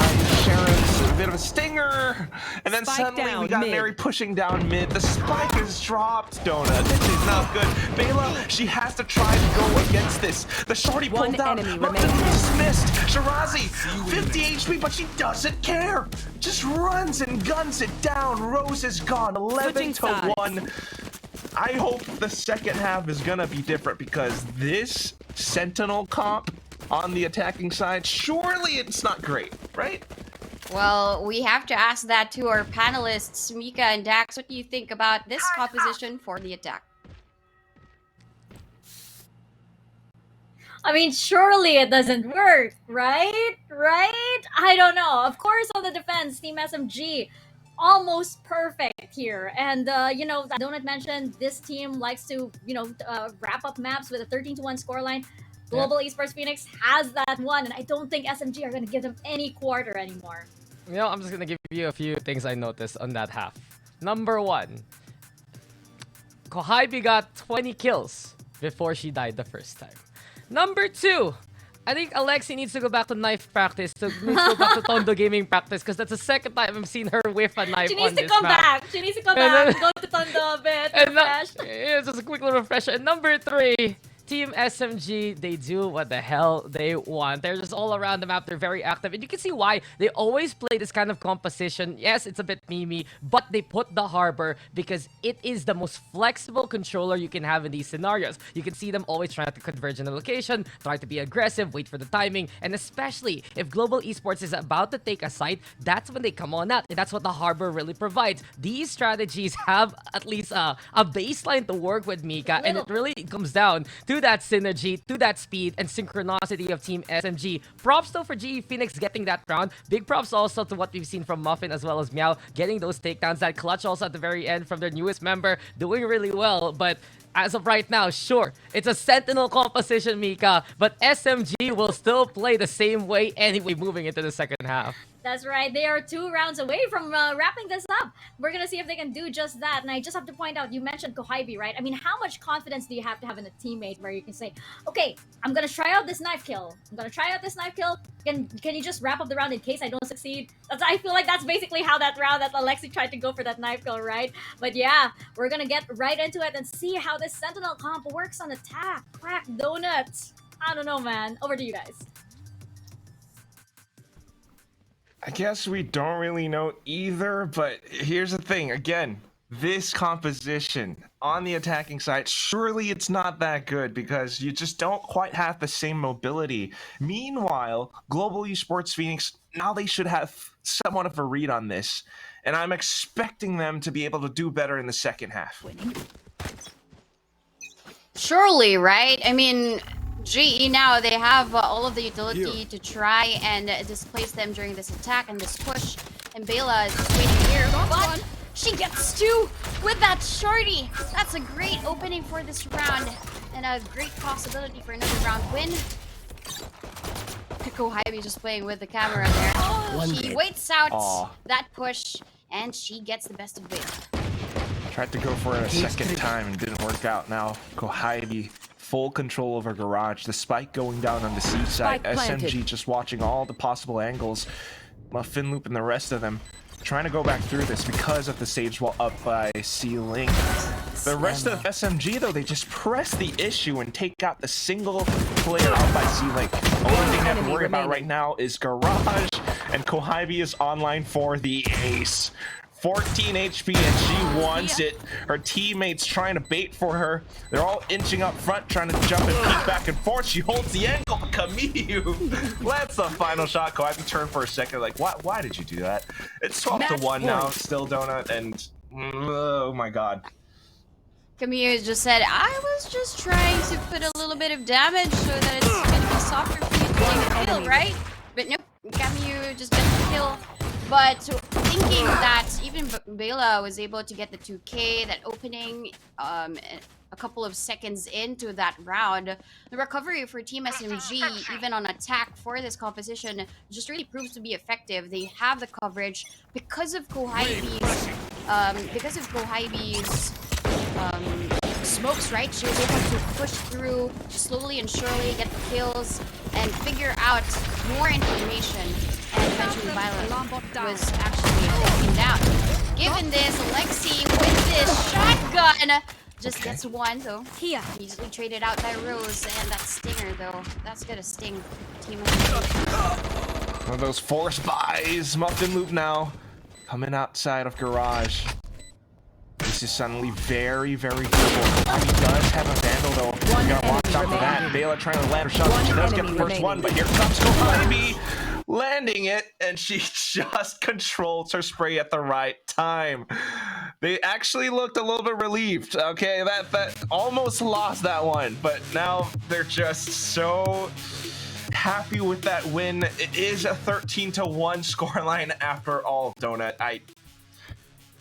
Sharon's a bit of a stinger, and then suddenly we got Mary pushing down mid. The spike is dropped. Donut, this is not good. Bela, she has to try to go against this. The shorty pulled out. Dismissed. Shirazi, 50 HP, but she doesn't care. Just runs and guns it down. Rose is gone. 11 to 1. I hope the second half is gonna be different, because this Sentinel comp on the attacking side, surely it's not great, right? Well, we have to ask that to our panelists, Mika and Dax. What do you think about this composition for the attack? I mean, surely it doesn't work, right? Right? I don't know. Of course, on the defense, Team SMG, almost perfect here. And, you know, Donut mentioned this team likes to, you know, wrap up maps with a 13 to 1 scoreline. Global Esports Phoenix has that one, and I don't think SMG are going to give them any quarter anymore. You know, I'm just going to give you a few things I noticed on that half. Number 1, Kohibi got 20 kills before she died the first time. Number 2, I think Alexi needs to go back to knife practice, needs to go back to Tondo gaming practice, because that's the second time I've seen her whiff a knife. She needs to come back. She needs to come back. Go to Tondo a bit. Refresh. Yeah, just a quick little refresh. And number 3, Team SMG, they do what the hell they want. They're just all around the map. They're very active. And you can see why they always play this kind of composition. Yes, it's a bit memey, but they put the Harbor because it is the most flexible controller you can have in these scenarios. You can see them always trying to converge in the location, try to be aggressive, wait for the timing, and especially if Global Esports is about to take a site, that's when they come on out. And that's what the Harbor really provides. These strategies have at least a baseline to work with, Mika, and it really comes down to that synergy, to that speed and synchronicity of Team SMG. Props though for GE Phoenix getting that round. Big props also to what we've seen from Muffin as well as Meow getting those takedowns. That clutch also at the very end from their newest member doing really well. But as of right now, sure, it's a Sentinel composition, Mika, but SMG will still play the same way anyway moving into the second half. That's right. They are 2 rounds away from wrapping this up. We're going to see if they can do just that. And I just have to point out, you mentioned Kohaibi, right? I mean, how much confidence do you have to have in a teammate where you can say, okay, I'm going to try out this knife kill. Can you just wrap up the round in case I don't succeed? I feel like that's basically how that round that Alexi tried to go for that knife kill, right? But yeah, we're going to get right into it and see how this Sentinel comp works on attack. Quack donuts. I don't know, man. Over to you guys. I guess we don't really know either, but here's the thing. Again, this composition on the attacking side, surely it's not that good because you just don't quite have the same mobility. Meanwhile, Global Esports Phoenix, now they should have somewhat of a read on this, and I'm expecting them to be able to do better in the second half. Surely, right? I mean, GE now, they have all of the utility to try and displace them during this attack and this push. And Bela is just waiting here, but she gets 2 with that shorty. That's a great opening for this round and a great possibility for another round win. Kohaibi just playing with the camera there. She waits out that push and she gets the best of Bela. Tried to go for it a second time and didn't work out. Now Kohaibi full control over Garage. The spike going down on the C side. SMG just watching all the possible angles. Muffin Loop and the rest of them trying to go back through this because of the Sage Wall up by C-Link. The rest of SMG, though, they just press the issue and take out the single player out by C-Link. Only thing they have to worry about right now is Garage, and Kohaibi is online for the ace. 14 HP and she wants it. Her teammates trying to bait for her. They're all inching up front, trying to jump and peek back and forth. She holds the angle, but Camus lets the final shot go. I have to turn for a second, like, why did you do that? It's 12-1 now, still Donut, and oh my god. Camille just said, I was just trying to put a little bit of damage so that it's going to be softer for you to take a kill, right? But nope, Camille just gets the kill. But thinking that even Bela was able to get the 2K, that opening a couple of seconds into that round, the recovery for Team SMG, even on attack for this composition, just really proves to be effective. They have the coverage because of Kohaibi's smokes, right? She was able to push through slowly and surely, get the kills, and figure out more information. And eventually Violet was actually taken down. Given this, Alexi with this shotgun just gets 1 though. Here, easily traded out by Rose, and that stinger though, that's gonna sting Team SMG. One of those force buys. Muffin Loop now coming outside of Garage. This is suddenly very, very doable. He does have a Vandal though. You gotta watch out for that. Bela trying to land her shot, but she does get the first one. But here comes Kohaibi landing it, and she just controls her spray at the right time. They actually looked a little bit relieved. Okay, that almost lost that one, but now they're just so happy with that win. It is a 13-1 scoreline after all, Donut.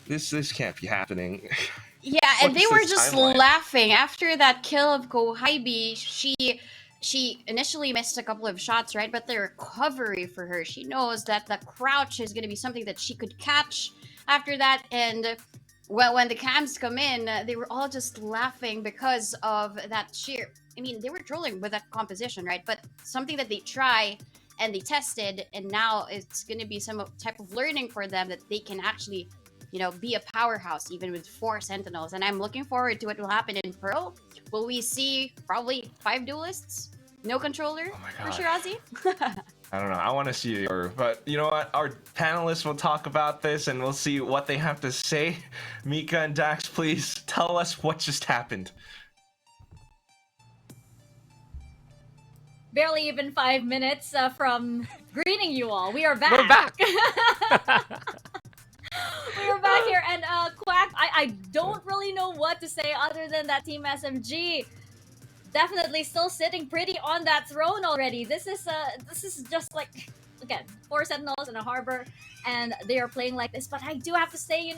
This can't be happening. Yeah, and they were just laughing after that kill of Kohaibi. She initially missed a couple of shots, right? But the recovery for her, she knows that the crouch is going to be something that she could catch after that. And well, when the cams come in, they were all just laughing because of that sheer. I mean, they were trolling with that composition, right? But something that they try and they tested, and now it's going to be some type of learning for them that they can actually be a powerhouse even with 4 Sentinels. And I'm looking forward to what will happen in Pearl. Will we see probably 5 duelists? No controller? Oh my For God. Shirazi? I don't know. I want to see your, but you know what? Our panelists will talk about this and we'll see what they have to say. Mika and Dax, please tell us what just happened. Barely even 5 minutes from greeting you all. We are back. We're back. We are back here, and Quack, I don't really know what to say other than that Team SMG definitely still sitting pretty on that throne already. This is just like, again, 4 Sentinels and a Harbor, and they are playing like this. But I do have to say,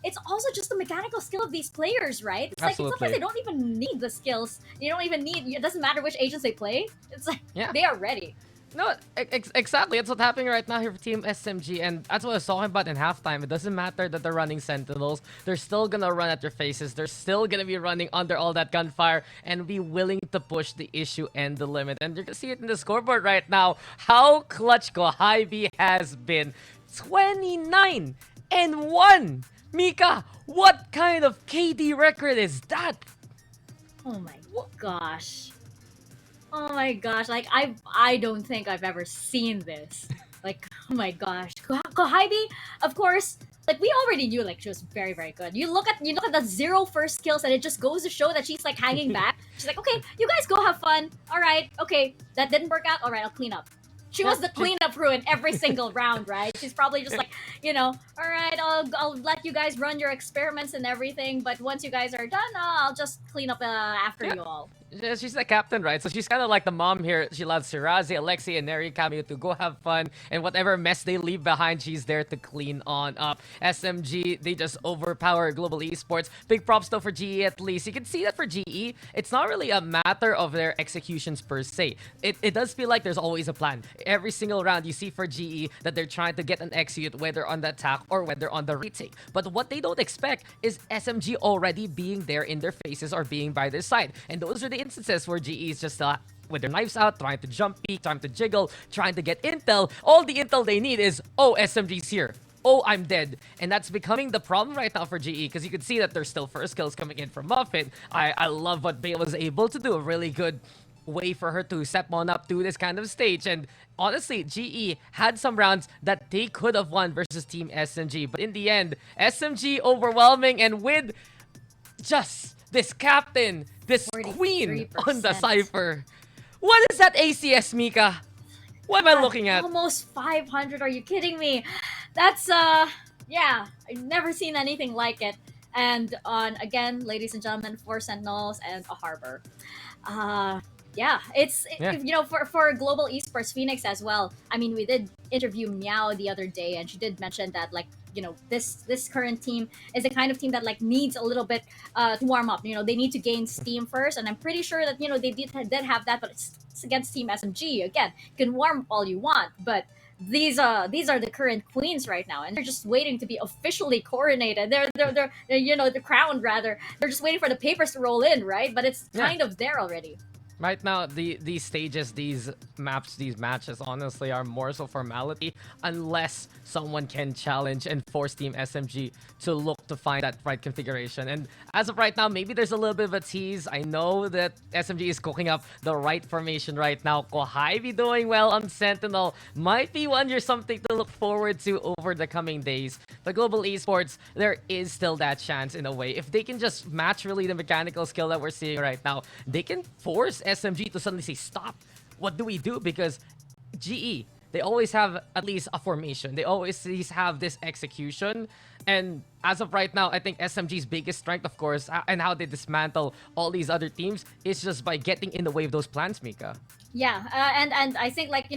it's also just the mechanical skill of these players, right? It's Absolutely. like sometimes they don't even need the skills. You don't even need. It doesn't matter which agents they play. It's like they are ready. No, exactly. That's what's happening right now here for Team SMG, and that's what I was talking about in halftime. It doesn't matter that they're running Sentinels. They're still gonna run at your faces. They're still gonna be running under all that gunfire and be willing to push the issue and the limit. And you're gonna see it in the scoreboard right now. How clutch Kohibi has been. 29-1. Mika, what kind of KD record is that? Oh my gosh. Oh my gosh, like I don't think I've ever seen this. Like, oh my gosh. Kohibi, of course, like we already knew like she was very, very good. You look at the 0 first kills and it just goes to show that she's like hanging back. She's like, okay, you guys go have fun. Alright, okay, that didn't work out. Alright, I'll clean up. She was the cleanup crew in every single round, right? She's probably just like, alright, I'll let you guys run your experiments and everything, but once you guys are done, I'll just clean up after you all. She's the captain, right? So she's kind of like the mom here. She loves Shirazi, Alexi, and Neri Cameo to go have fun. And whatever mess they leave behind, she's there to clean on up. SMG, they just overpower Global Esports. Big props though for GE at least. You can see that for GE, it's not really a matter of their executions per se. It does feel like there's always a plan. Every single round you see for GE that they're trying to get an execute, whether on the attack or whether on the retake. But what they don't expect is SMG already being there in their faces or being by their side. And those are the instances where GE is just with their knives out, trying to jump peek, trying to jiggle, trying to get intel. All the intel they need is, oh, SMG's here. Oh, I'm dead. And that's becoming the problem right now for GE, because you can see that there's still first kills coming in from Muffin. I love what Bale was able to do. A really good way for her to step on up to this kind of stage. And honestly, GE had some rounds that they could have won versus Team SMG. But in the end, SMG overwhelming, and with just this captain, this queen on the Cypher. What is that ACS, Mika? What am I looking at? Almost 500, are you kidding me? That's, yeah, I've never seen anything like it. And again, ladies and gentlemen, 4 Sentinels and a Harbor. Yeah, for Global Esports Phoenix as well. I mean, we did interview Meow the other day, and she did mention that, like, this current team is the kind of team that like needs a little bit to warm up. They need to gain steam first, and I'm pretty sure that they did have that, but it's against Team SMG. Again, you can warm up all you want, but these are the current queens right now, and they're just waiting to be officially coronated. They're the crowned rather. They're just waiting for the papers to roll in, right? But it's kind of there already. Right now, these stages, these maps, these matches, honestly, are more so formality unless someone can challenge and force Team SMG to look to find that right configuration. And as of right now, maybe there's a little bit of a tease. I know that SMG is cooking up the right formation right now. Kohibi doing well on Sentinel might be something to look forward to over the coming days. But Global Esports, there is still that chance in a way. If they can just match really the mechanical skill that we're seeing right now, they can force SMG to suddenly say, stop, what do we do? Because GE, they always have at least a formation. They always have this execution. And as of right now, I think SMG's biggest strength, of course, and how they dismantle all these other teams is just by getting in the way of those plans, Mika. Yeah, and I think, like,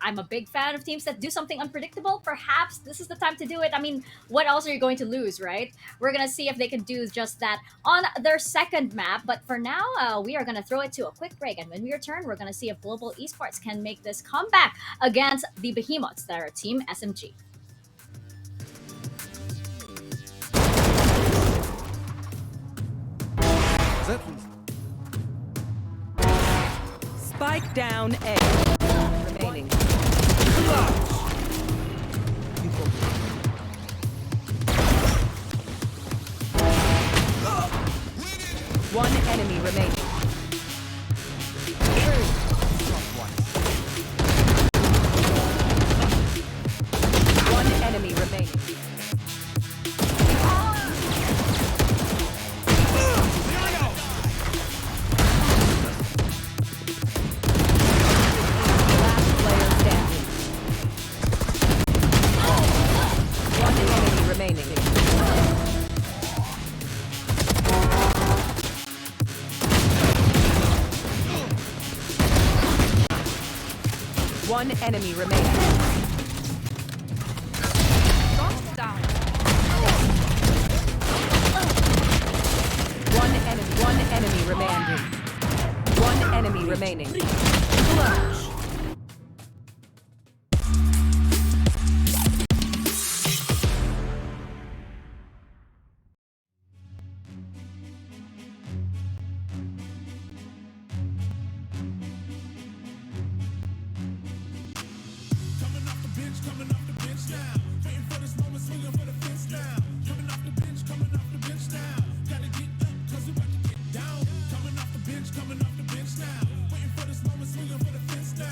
I'm a big fan of teams that do something unpredictable. Perhaps this is the time to do it. I mean, what else are you going to lose, right? We're going to see if they can do just that on their second map. But for now, we are going to throw it to a quick break. And when we return, we're going to see if Global Esports can make this comeback against the behemoths that are Team SMG. Spike down A. Remaining. One enemy remaining. One enemy remaining. Last player standing. One enemy remaining. One enemy remaining. One enemy remaining. One enemy remaining. Clutch. Coming off the bench now, waiting for this moment, swinging for the fence now.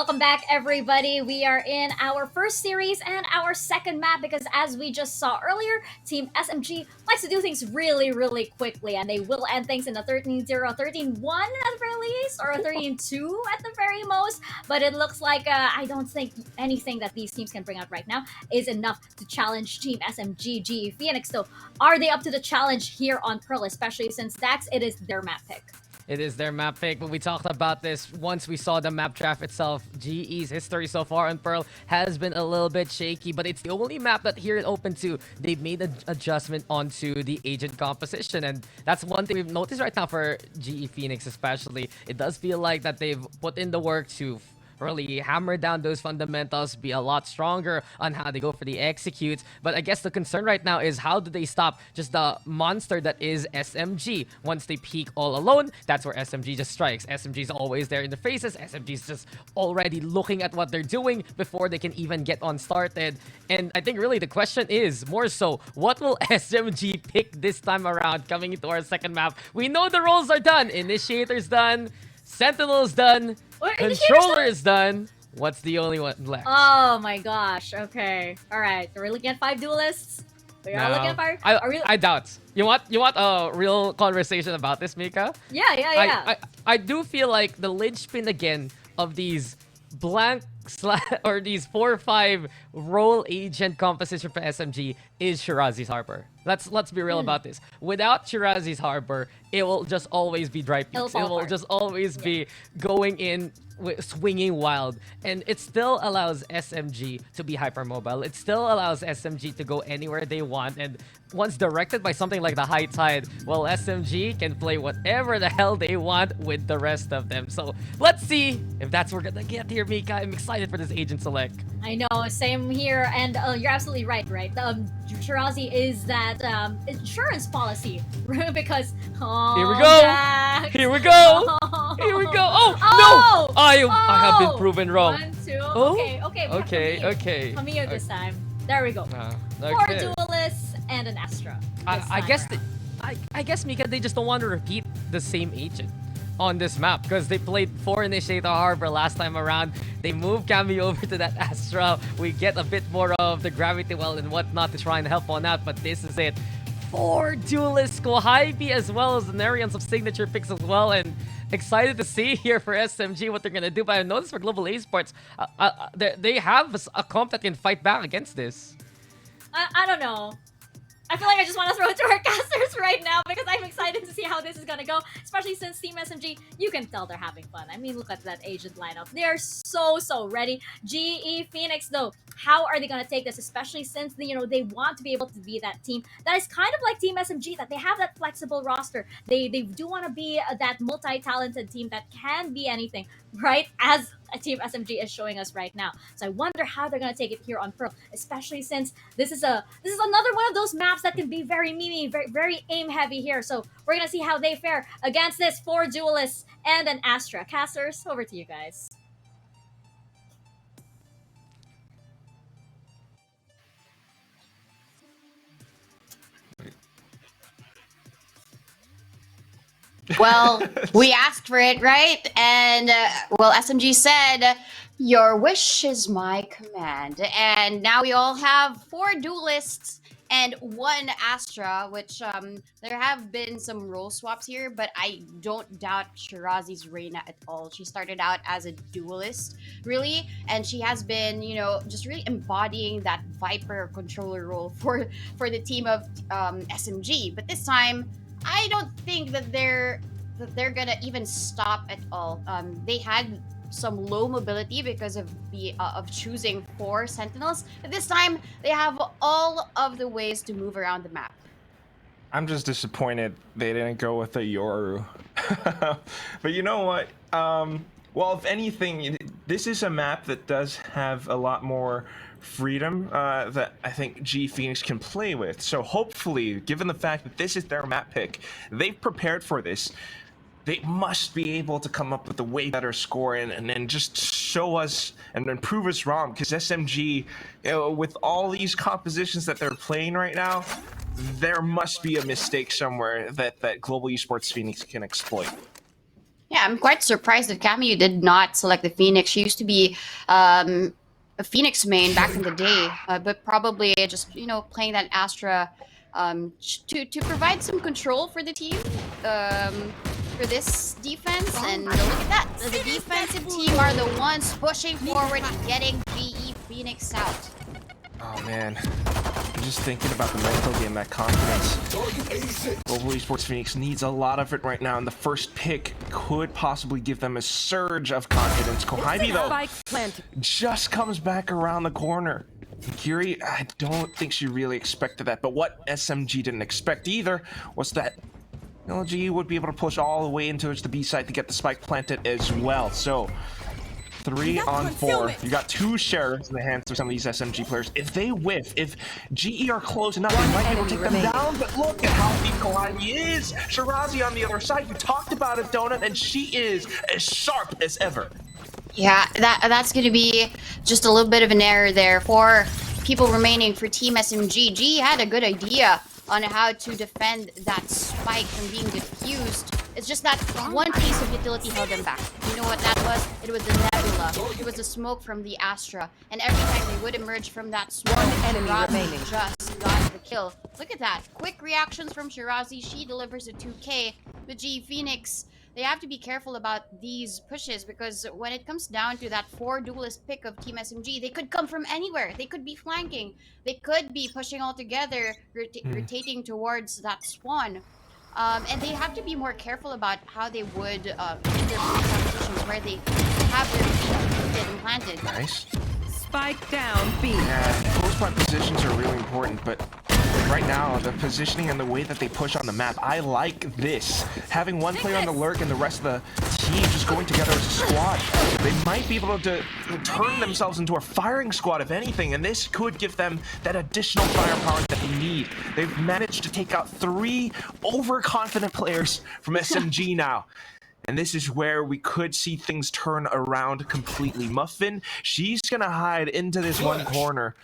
Welcome back, everybody. We are in our first series and our second map because, as we just saw earlier, Team SMG likes to do things really, really quickly, and they will end things in a 13-0, 13-1 at the very least, or a 13-2 at the very most. But it looks like I don't think anything that these teams can bring out right now is enough to challenge Team SMG. GE Phoenix, though, are they up to the challenge here on Pearl, especially since Dax, it is their map pick? It is their map pick, but we talked about this once we saw the map draft itself. GE's history so far on Pearl has been a little bit shaky, but it's the only map that here in Open 2, they've made an adjustment onto the agent composition, and that's one thing we've noticed right now for GE Phoenix especially. It does feel like that they've put in the work to really hammer down those fundamentals, be a lot stronger on how they go for the executes. But I guess the concern right now is how do they stop just the monster that is SMG? Once they peak all alone, that's where SMG just strikes. SMG's always there in the faces. SMG's just already looking at what they're doing before they can even get on started. And I think really the question is more so, what will SMG pick this time around coming into our second map? We know the roles are done. Initiator's done. Sentinel's done. Controller is done. What's the only one left? Oh my gosh. Okay. All right. So we're looking at 5 duelists. We are looking at 5. I doubt. You want a real conversation about this, Mika? Yeah. I do feel like the linchpin again of these blank or these 4-5 role agent composition for SMG is Shirazi's Harbor. Let's be real about this. Without Shirazi's Harbor, it will just always be dry peaks. It will just always be going in, swinging wild, and it still allows SMG to be hypermobile. It still allows SMG to go anywhere they want, and once directed by something like the High Tide, well, SMG can play whatever the hell they want with the rest of them. So let's see if that's what we're gonna get here, Mika. I'm excited for this agent select. I know, same here, and you're absolutely right. Shirazi is that insurance policy because here we go. Dax. Here we go. Here we go. Oh, no! I have been proven wrong. 1, 2. Oh? Okay. Camille this time. There we go. 4 duelists and an Astra. I guess Mika, they just don't want to repeat the same agent on this map because they played 4 Initiator Harbor last time around. They moved Cammy over to that Astra. We get a bit more of the gravity well and whatnot to try and help one out, but this is it. 4 duelists, Kohybe as well as the Narians of signature picks as well, and excited to see here for SMG what they're gonna do. But I noticed for Global Esports, they have a comp that can fight back against this. I don't know. I feel like I just want to throw it to our casters right now because I'm excited to see how this is going to go, especially since Team SMG, you can tell they're having fun. I mean, look at that agent lineup. They're so ready. GE Phoenix, though, how are they going to take this, especially since they want to be able to be that team that is kind of like Team SMG, that they have that flexible roster. They do want to be that multi-talented team that can be anything, right? As a Team SMG is showing us right now. So I wonder how they're gonna take it here on Pearl, especially since this is another one of those maps that can be very memey, very aim heavy here. So we're gonna see how they fare against this 4 duelists and an Astra. Casters, over to you guys. Well, we asked for it, right? And, well, SMG said, your wish is my command. And now we all have 4 duelists and 1 Astra, which there have been some role swaps here, but I don't doubt Shirazi's Reina at all. She started out as a duelist, really, and she has been, just really embodying that Viper controller role for the team of SMG. But this time, I don't think that they're gonna even stop at all. They had some low mobility because of choosing 4 Sentinels, but this time they have all of the ways to move around the map. I'm just disappointed they didn't go with a Yoru. But you know what? Well, if anything, this is a map that does have a lot more freedom that I think G Phoenix can play with. So hopefully, given the fact that this is their map pick, they've prepared for this. They must be able to come up with a way better score and then just show us and then prove us wrong. Because SMG, with all these compositions that they're playing right now, there must be a mistake somewhere that Global Esports Phoenix can exploit. Yeah, I'm quite surprised that Camille did not select the Phoenix. She used to be a Phoenix main back in the day, but probably just playing that Astra to provide some control for the team for this defense. And look at that, the defensive team are the ones pushing forward and getting GE Phoenix out. Oh man, I'm just thinking about the mental game, that confidence. Global Esports Phoenix needs a lot of it right now, and the first pick could possibly give them a surge of confidence. Kohibi, though, just comes back around the corner. Kiri, I don't think she really expected that, but what SMG didn't expect either was that LG would be able to push all the way into the B side to get the spike planted as well. So 3 on 4. You got 2 shares in the hands of some of these SMG players. If they whiff, if GE are close enough, they might be able to take them down. But look at how deep Kohibi is. Shirazi on the other side. You talked about it, Donut, and she is as sharp as ever. Yeah, that's going to be just a little bit of an error there for people remaining for Team SMG. GE had a good idea on how to defend that spike from being diffused. It's just that one piece of utility held them back. You know what that was? It was the Nebula. It was the smoke from the Astra. And every time they would emerge from that smoke, Shirazi just got the kill. Look at that. Quick reactions from Shirazi. She delivers a 2K. But GE Phoenix, they have to be careful about these pushes, because when it comes down to that 4 duelist pick of Team SMG, they could come from anywhere. They could be flanking. They could be pushing all together, rotating towards that spawn. And they have to be more careful about how they would in their positions where they have their feet implanted. Nice. Spike down B. Yeah, close point positions are really important, but right now, the positioning and the way that they push on the map, I like this. Having one player on the lurk and the rest of the team just going together as a squad. They might be able to turn themselves into a firing squad, if anything, and this could give them that additional firepower that they need. They've managed to take out 3 overconfident players from SMG now. And this is where we could see things turn around completely. Muffin, she's gonna hide into this one corner.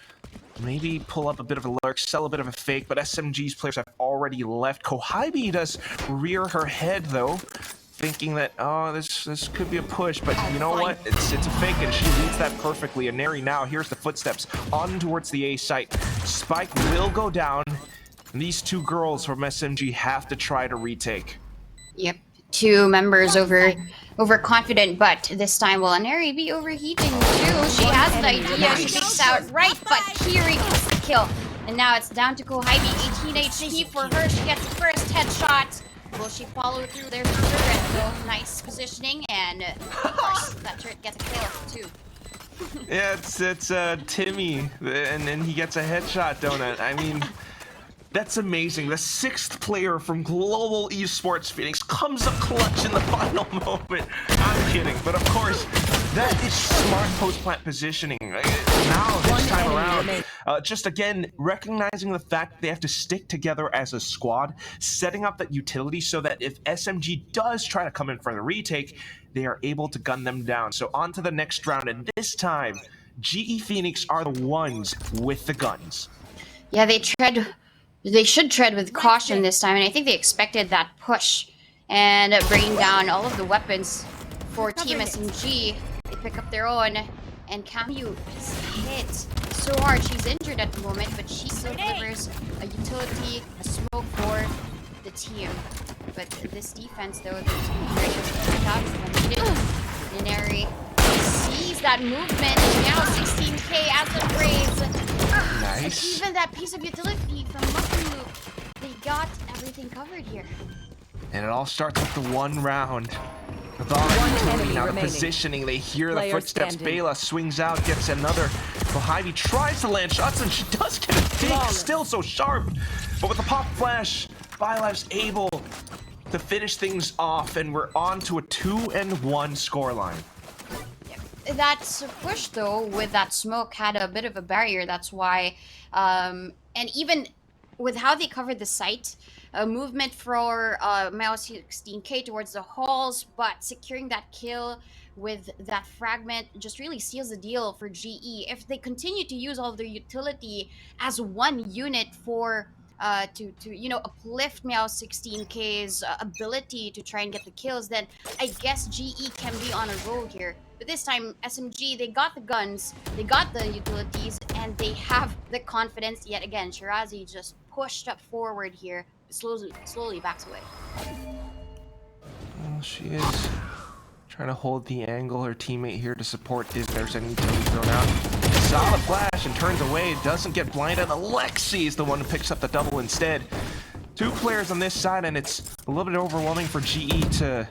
Maybe pull up a bit of a lurk, sell a bit of a fake, but SMG's players have already left. Kohibi does rear her head, though, thinking that, oh, this could be a push, but you know what? It's a fake, and she reads that perfectly. And Neri now, here's the footsteps on towards the A site. Spike will go down, and these 2 girls from SMG have to try to retake. Yep. 2 members overconfident, but this time will Neri be overheating too? She has an idea, she takes out right, but Kiri gets the kill. And now it's down to Kohibi, 18 HP for her. She gets the first headshot. Will she follow through there for turret though? Nice positioning, and of course that turret gets a kill too. Yeah, it's Timmy, and he gets a headshot, Donut. I mean, that's amazing. The 6th player from Global Esports Phoenix comes up clutch in the final moment. I'm kidding, but of course, that is smart post-plant positioning. Now, this time around, just again, recognizing the fact that they have to stick together as a squad, setting up that utility so that if SMG does try to come in for the retake, they are able to gun them down. So on to the next round, and this time, GE Phoenix are the ones with the guns. Yeah, they should tread with caution this time, and I think they expected that push and bringing down all of the weapons for Team SMG. They pick up their own, and Camu is hit so hard. She's injured at the moment, but she still delivers a utility, a smoke for the team. But this defense, though, there's some very out if needed. Nineri sees that movement, and now 16k as the Braves. Nice. And even that piece of utility from Muffin Loop, they got everything covered here. And it all starts with the 1 round. With all the utility now, the positioning, they hear the footsteps. Bela swings out, gets another. Kohibi tries to land shots, and she does get a dig. Still so sharp. But with the pop flash, Bylife's able to finish things off, and we're on to a 2-1 scoreline. That push, though, with that smoke had a bit of a barrier. That's why, and even with how they covered the site, movement for Mouse 16k towards the halls, but securing that kill with that fragment just really seals the deal for GE. If they continue to use all their utility as one unit for you know, uplift Meow 16K's ability to try and get the kills, then I guess GE can be on a roll here. But this time, SMG, they got the guns, they got the utilities, and they have the confidence. Yet again, Shirazi just pushed up forward here, slowly backs away. Well, she is trying to hold the angle. Her teammate here to support if there's any utility thrown out. Solid flash and turns away. Doesn't get blinded. Alexi is the one who picks up the double instead. 2 players on this side, and it's a little bit overwhelming for GE to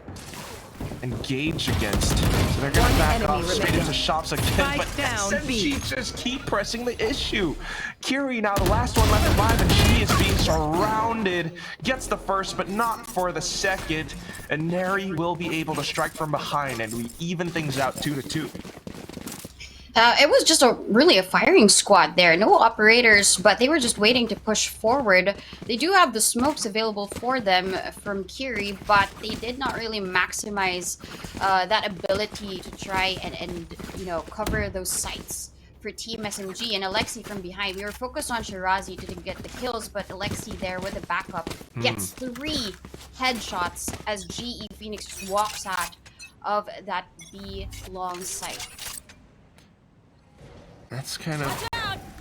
engage against. So they're going to back off straight into shops again, but SMG just keep pressing the issue. Kiri now the last one left alive, and she is being surrounded. Gets the first, but not for the second. And Neri will be able to strike from behind, and we even things out 2-2. It was just really a firing squad there. No operators, but they were just waiting to push forward. They do have the smokes available for them from Kiri, but they did not really maximize that ability to try and you know, cover those sites for Team SMG. And Alexi from behind, we were focused on Shirazi to get the kills, but Alexi there with a backup gets 3 headshots as GE Phoenix just walks out of that B long site. That's kind of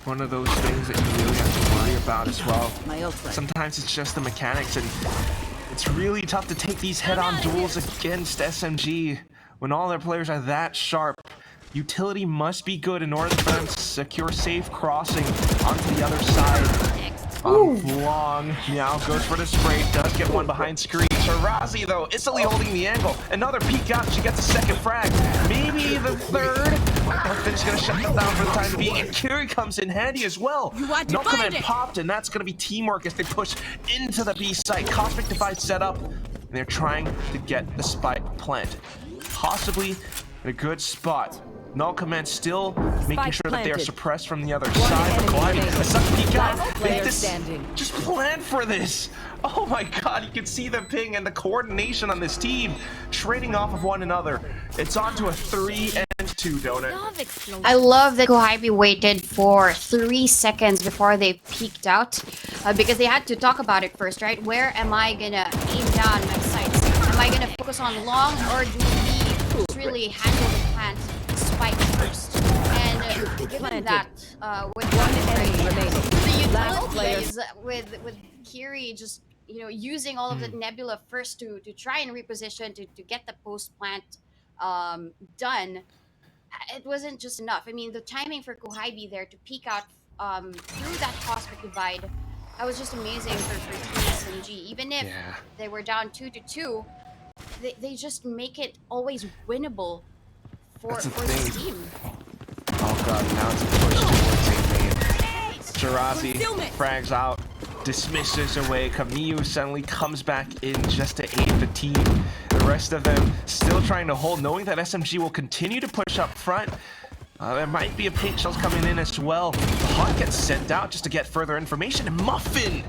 one of those things that you really have to worry about as well. Sometimes it's just the mechanics, and it's really tough to take these head-on duels against SMG when all their players are that sharp. Utility must be good in order for them to secure safe crossing onto the other side. Long. Meow goes for the spray, does get one behind screen. Shirazi, though, instantly holding the angle. Another peek out, she gets a second frag. Maybe the third. Fin's gonna shut them down for the time being, and Kiri comes in handy as well. No command popped, and that's gonna be teamwork as they push into the B site. Cosmic Divide set up, and they're trying to get the spike planted. Possibly in a good spot. Null Command still making sure that they are suppressed from the other side. Gliding a sudden peek out. Just plan for this. Oh my god, you can see the ping and the coordination on this team trading off of one another. It's on to a 3-2 donut. I love that Kohibi waited for 3 seconds before they peeked out because they had to talk about it first, right? Where am I gonna aim down my sights? Am I gonna focus on long, or do we really handle the plant spike first? And given that with the utilities with Kiri just, you know, using all of the nebula first to try and reposition to get the post plant done, it wasn't just enough. I mean, the timing for Kohibi there to peek out through that Cosmic Divide, that was just amazing for Team SMG. Even if they were down 2-2, they just make it always winnable for the team. Oh god, now it's a push towards a main. Shirazi frags out, dismisses away. Kamiyu suddenly comes back in just to aid the team. The rest of them still trying to hold, knowing that SMG will continue to push up front. There might be a pink shells coming in as well. The Hawk gets sent out just to get further information, and Muffin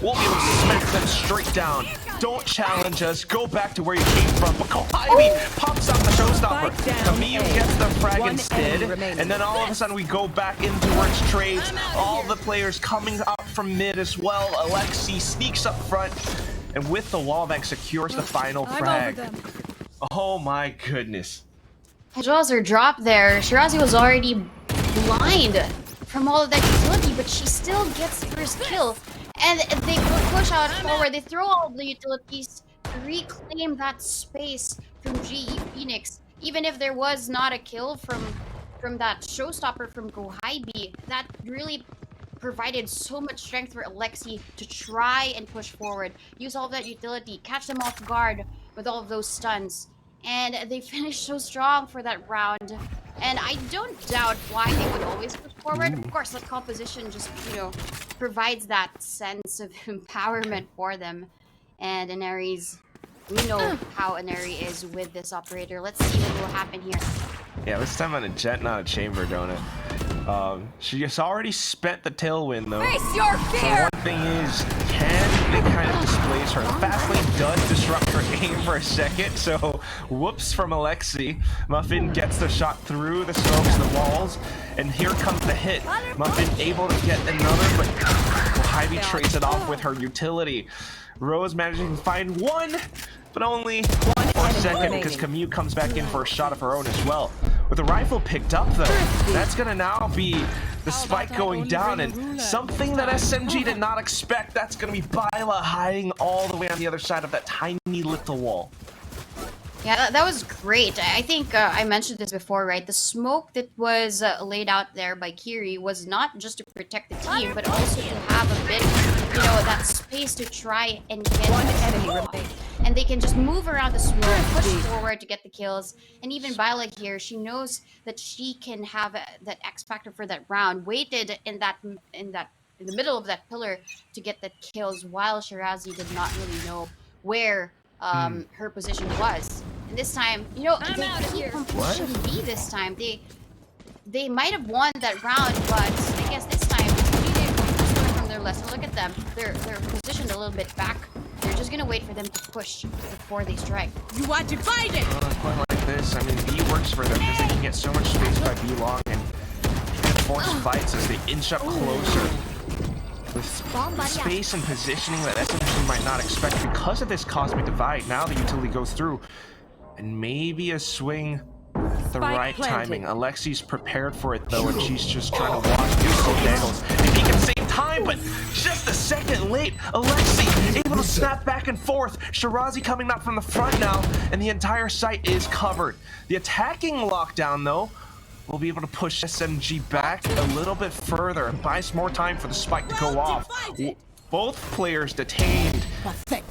will be able to smack them straight down. Don't challenge us. Go back to where you came from. But Kohibi pops out the showstopper. Kamiyu gets the frag instead. And then all of a sudden we go back in towards trades. All the players coming up from mid as well. Alexi sneaks up front. And with the wall bank secures the final frag. Oh my goodness. Jaws are dropped there. Shirazi was already blind from all of that utility, but she still gets first kill. And they push out forward. They throw all of the utilities to reclaim that space from GE Phoenix. Even if there was not a kill from that showstopper from Kohibi, that really provided so much strength for Alexi to try and push forward. Use all of that utility, catch them off guard with all of those stuns. And they finished so strong for that round. And I don't doubt why they would always push forward. Of course, the composition just, you know, provides that sense of empowerment for them. And Aneri's, we know how Aneri is with this operator. Let's see what will happen here. Yeah, this time on a jet, not a chamber, don't it? She has already spent the tailwind, though. Face your fear! So one thing is, can they kind of displace her? Fast lane does disrupt her aim for a second, so whoops from Alexi. Muffin gets the shot through the smokes, the walls, and here comes the hit. Muffin able to get another, but Kohabi trades it off with her utility. Rose managing to find one, but only for a second because Camille comes back in for a shot of her own as well. With the rifle picked up though, that's gonna now be the spike going down, and something that SMG did not expect. That's gonna be Byla hiding all the way on the other side of that tiny little wall. Yeah, that was great. I think I mentioned this before, right? The smoke that was laid out there by Kiri was not just to protect the team, but also to have a bit, that space to try and get one enemy remaining. And they can just move around the smoke, push forward to get the kills. And even Byla here, she knows that she can have that X factor for that round. Waited in the middle of that pillar to get the kills, while Shirazi did not really know where her position was. And this time, they keep on pushing B this time. They might have won that round, but I guess this time they didn't learn from their lesson. Look at them. They're positioned a little bit back. They're just gonna wait for them to push before they strike. You want to fight it? Quite like this. I mean, B works for them because they can get so much space by B long and force fights as they inch up closer. With space and positioning that SMG might not expect because of this cosmic divide. Now the utility goes through, and maybe a swing at the right timing. Alexi's prepared for it though, and she's just trying to watch beautiful dangles and peek at the same time, but just a second late. Alexi able to snap back and forth. Shirazi coming up from the front now, and the entire site is covered. The attacking lockdown though will be able to push SMG back a little bit further and buy some more time for the spike to go off. Both players detained,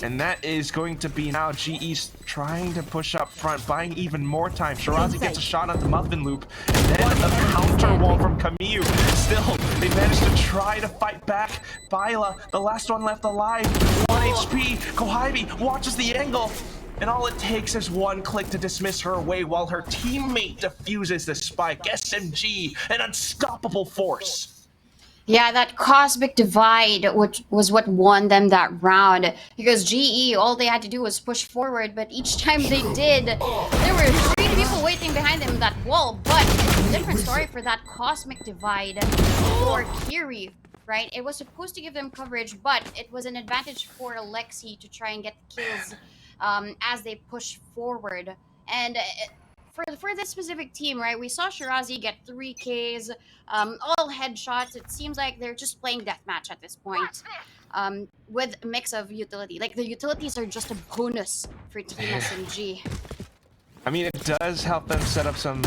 and that is going to be now GE's trying to push up front, buying even more time. Shirazi gets a shot on the muffin loop, and then a counter wall from Camille. Still, they managed to try to fight back. Byla, the last one left alive, 1 HP. Kohabi watches the angle, and all it takes is one click to dismiss her away while her teammate defuses the spike. SMG, an unstoppable force. Yeah, that cosmic divide was what won them that round, because GE, all they had to do was push forward, but each time they did, there were 3 people waiting behind them in that wall. But it's a different story for that cosmic divide for Kiri, right? It was supposed to give them coverage, but it was an advantage for Alexi to try and get the kills as they push forward. And for this specific team, right, we saw Shirazi get 3 Ks, all headshots. It seems like they're just playing deathmatch at this point, with a mix of utility. Like, the utilities are just a bonus for Team SMG. I mean, it does help them set up some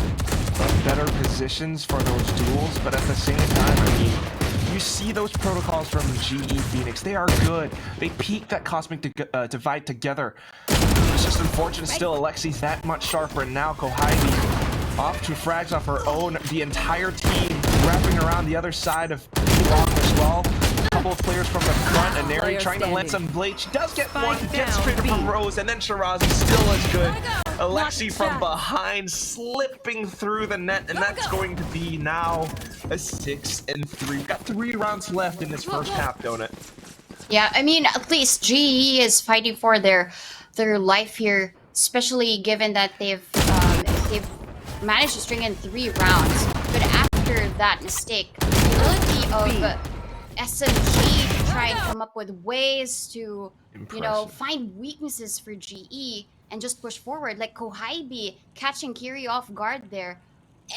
better positions for those duels, but at the same time, I mean, you see those protocols from GE Phoenix. They are good. They peak that cosmic divide together. It's just unfortunate still Alexi's that much sharper, and now Kohabi off to frags off her own. The entire team wrapping around the other side of Long as well. A couple of players from the front, and Neri trying to let some blade. She does get one, gets straight from Rose, and then Shirazi still as good. Alexi from behind slipping through the net, and that's going to be now a 6-3. We've got 3 rounds left in this first half, don't it? Yeah, I mean, at least GE is fighting for their life here, especially given that they've managed to string in 3 rounds. But after that mistake, the ability of SMG to try and come up with ways to, find weaknesses for GE and just push forward, like Kohabi catching Kiri off guard there.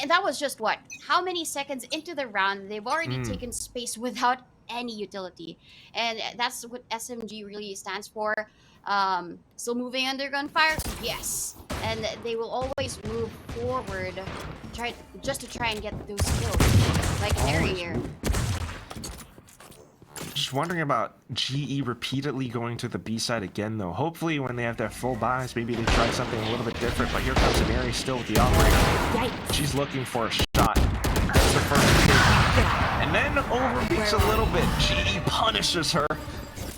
And that was just how many seconds into the round? They've already taken space without any utility, and that's what SMG really stands for. Still moving under gunfire, yes, and they will always move forward, just to try and get those kills, like Neri here. Just wondering about GE repeatedly going to the B side again, though. Hopefully, when they have their full buys, maybe they try something a little bit different. But here comes Neri still with the operator. She's looking for a shot. That's the first kill. And then overreaches a little bit. GE punishes her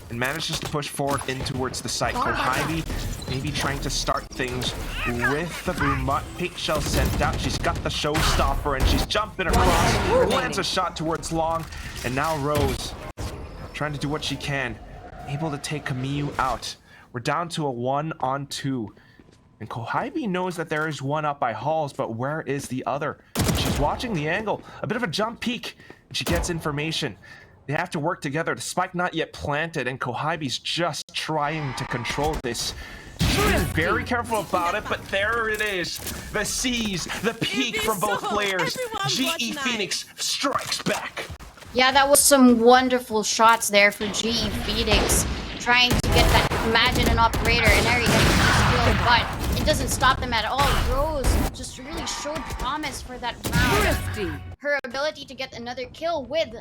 and manages to push forward in towards the site. Kohabi maybe trying to start things with the boom bot. Pink shell sent out. She's got the showstopper, and she's jumping across. Lands a shot towards Long, and now Rose trying to do what she can, able to take Camille out. We're down to a 1-on-2, and Kohabi knows that there is one up by Halls, but where is the other? She's watching the angle, a bit of a jump peek, and she gets information. They have to work together. The spike not yet planted, and Kohibi's just trying to control this. She's being very careful about it, but there it is. The C's, the peak from both players. GE Phoenix strikes back. Yeah, that was some wonderful shots there for GE Phoenix. Trying to get that Imagine an operator, and there you get the skill, but it doesn't stop them at all. Rose just really showed promise for that round. Her ability to get another kill with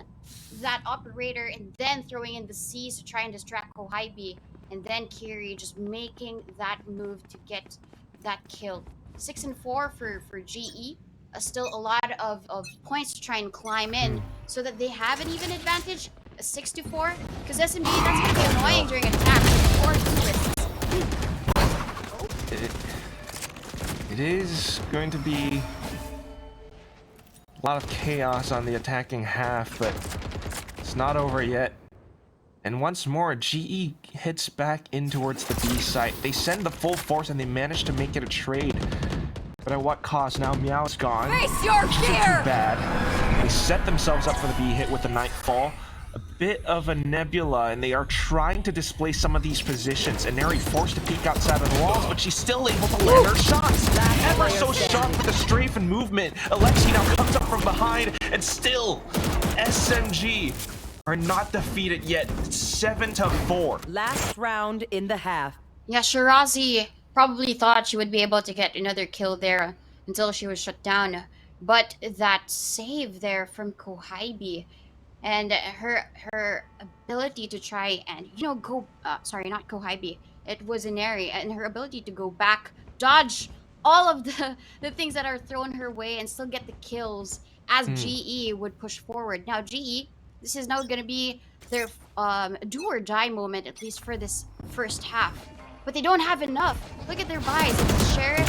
that operator and then throwing in the C's to try and distract Kohibi. And then Kiri just making that move to get that kill. 6 and 4 for GE. Still a lot of points to try and climb in so that they have an even advantage. A 6 to 4. Because SMG, that's going to be annoying during attack. 4 It is going to be a lot of chaos on the attacking half, but it's not over yet. And once more, GE hits back in towards the B site. They send the full force and they manage to make it a trade. But at what cost? Now Meow is gone. Face your fear! Too bad. They set themselves up for the B hit with the Nightfall. A bit of a nebula, and they are trying to display some of these positions. And Neri forced to peek outside of the walls, but she's still able to land her shots. Ever so sharp with the strafe and movement. Alexi now comes up from behind, and still, SMG are not defeated yet. 7 to 4. Last round in the half. Yeah, Shirazi probably thought she would be able to get another kill there until she was shut down. But that save there from Kohibi and her ability to try and, go... sorry, not Kohibi. It was Inari. And her ability to go back, dodge all of the things that are thrown her way and still get the kills as GE would push forward. Now, GE, this is now going to be their do or die moment, at least for this first half. But they don't have enough. Look at their buys. It's Sheriff,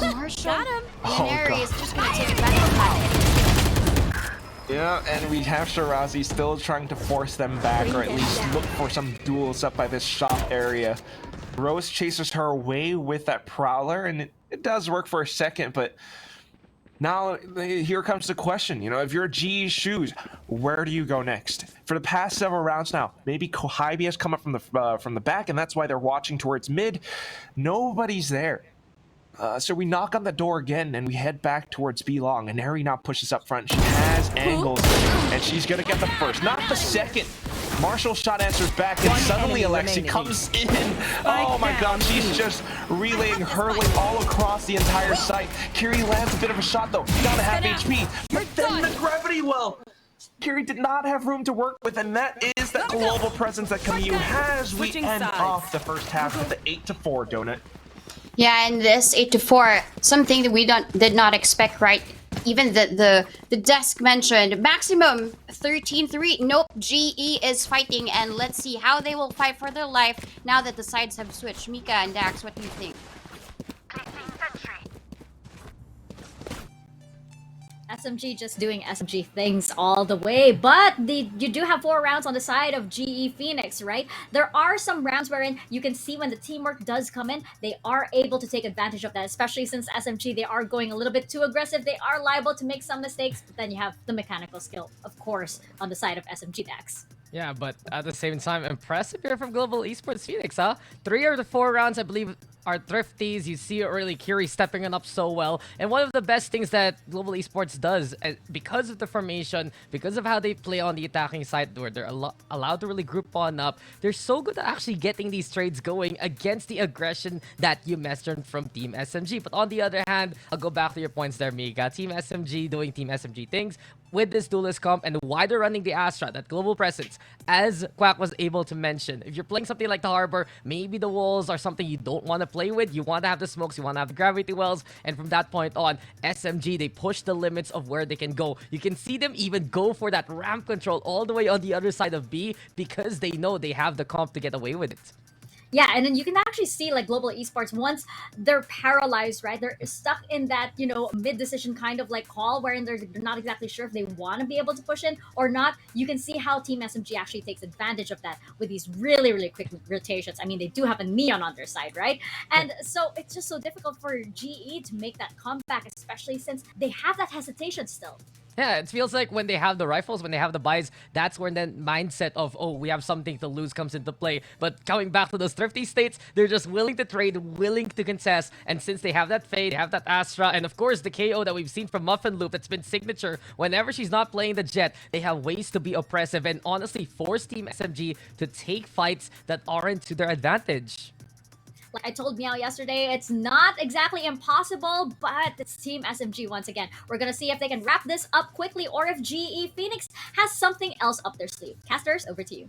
Marshall, and Inari is just going to take advantage of that. Yeah, and we have Shirazi still trying to force them back, or at least look for some duels up by this shop area. Rose chases her away with that Prowler, and it does work for a second, but now here comes the question. If you're GE's shoes, where do you go next? For the past several rounds now, maybe Kohibi has come up from the back, and that's why they're watching towards mid. Nobody's there. So we knock on the door again, and we head back towards B long. And Neri now pushes up front. She has angles, and she's gonna get the first, not the second. Marshall shot answers back, and suddenly Alexi comes in. Oh my god, she's just relaying, hurling all across the entire site. Kiri lands a bit of a shot though, down to half HP. But then the gravity well. Kiri did not have room to work with, and that is that global presence that Camus has. We end off the first half with the 8 to 4 donut. Yeah, and this 8 to 4, something that we did not expect, right? Even the desk mentioned maximum 13-3. Nope, GE is fighting, and let's see how they will fight for their life now that the sides have switched. Mika and Dax, what do you think? SMG just doing SMG things all the way, but you do have 4 rounds on the side of GE Phoenix, right? There are some rounds wherein you can see when the teamwork does come in, they are able to take advantage of that, especially since SMG, they are going a little bit too aggressive. They are liable to make some mistakes, but then you have the mechanical skill, of course, on the side of SMG Dax. Yeah, but at the same time, impressive here from Global Esports Phoenix, huh? 3 of the 4 rounds, I believe, are thrifties. You see early Kiri stepping it up so well. And one of the best things that Global Esports does, because of the formation, because of how they play on the attacking side, where they're allowed to really group on up, they're so good at actually getting these trades going against the aggression that you mentioned from Team SMG. But on the other hand, I'll go back to your points there, Mika. Team SMG doing Team SMG things with this duelist comp and why they're running the Astra, that global presence, as Quack was able to mention. If you're playing something like the Harbor, maybe the walls are something you don't want to play with. You want to have the smokes, you want to have the gravity wells, and from that point on, SMG, they push the limits of where they can go. You can see them even go for that ramp control all the way on the other side of B because they know they have the comp to get away with it. Yeah, and then you can actually see like Global Esports, once they're paralyzed, right? They're stuck in that, mid-decision kind of like call wherein they're not exactly sure if they want to be able to push in or not. You can see how Team SMG actually takes advantage of that with these really, really quick rotations. I mean, they do have a Neon on their side, right? And so it's just so difficult for GE to make that comeback, especially since they have that hesitation still. Yeah, it feels like when they have the rifles, when they have the buys, that's when the mindset of, oh, we have something to lose comes into play. But coming back to those thrifty states, they're just willing to trade, willing to contest. And since they have that Fade, they have that Astra, and of course the KO that we've seen from Muffin Loop that's been signature whenever she's not playing the Jet, they have ways to be oppressive and honestly force Team SMG to take fights that aren't to their advantage. Like I told Meow yesterday, it's not exactly impossible, but it's Team SMG once again. We're gonna see if they can wrap this up quickly or if GE Phoenix has something else up their sleeve. Casters, over to you.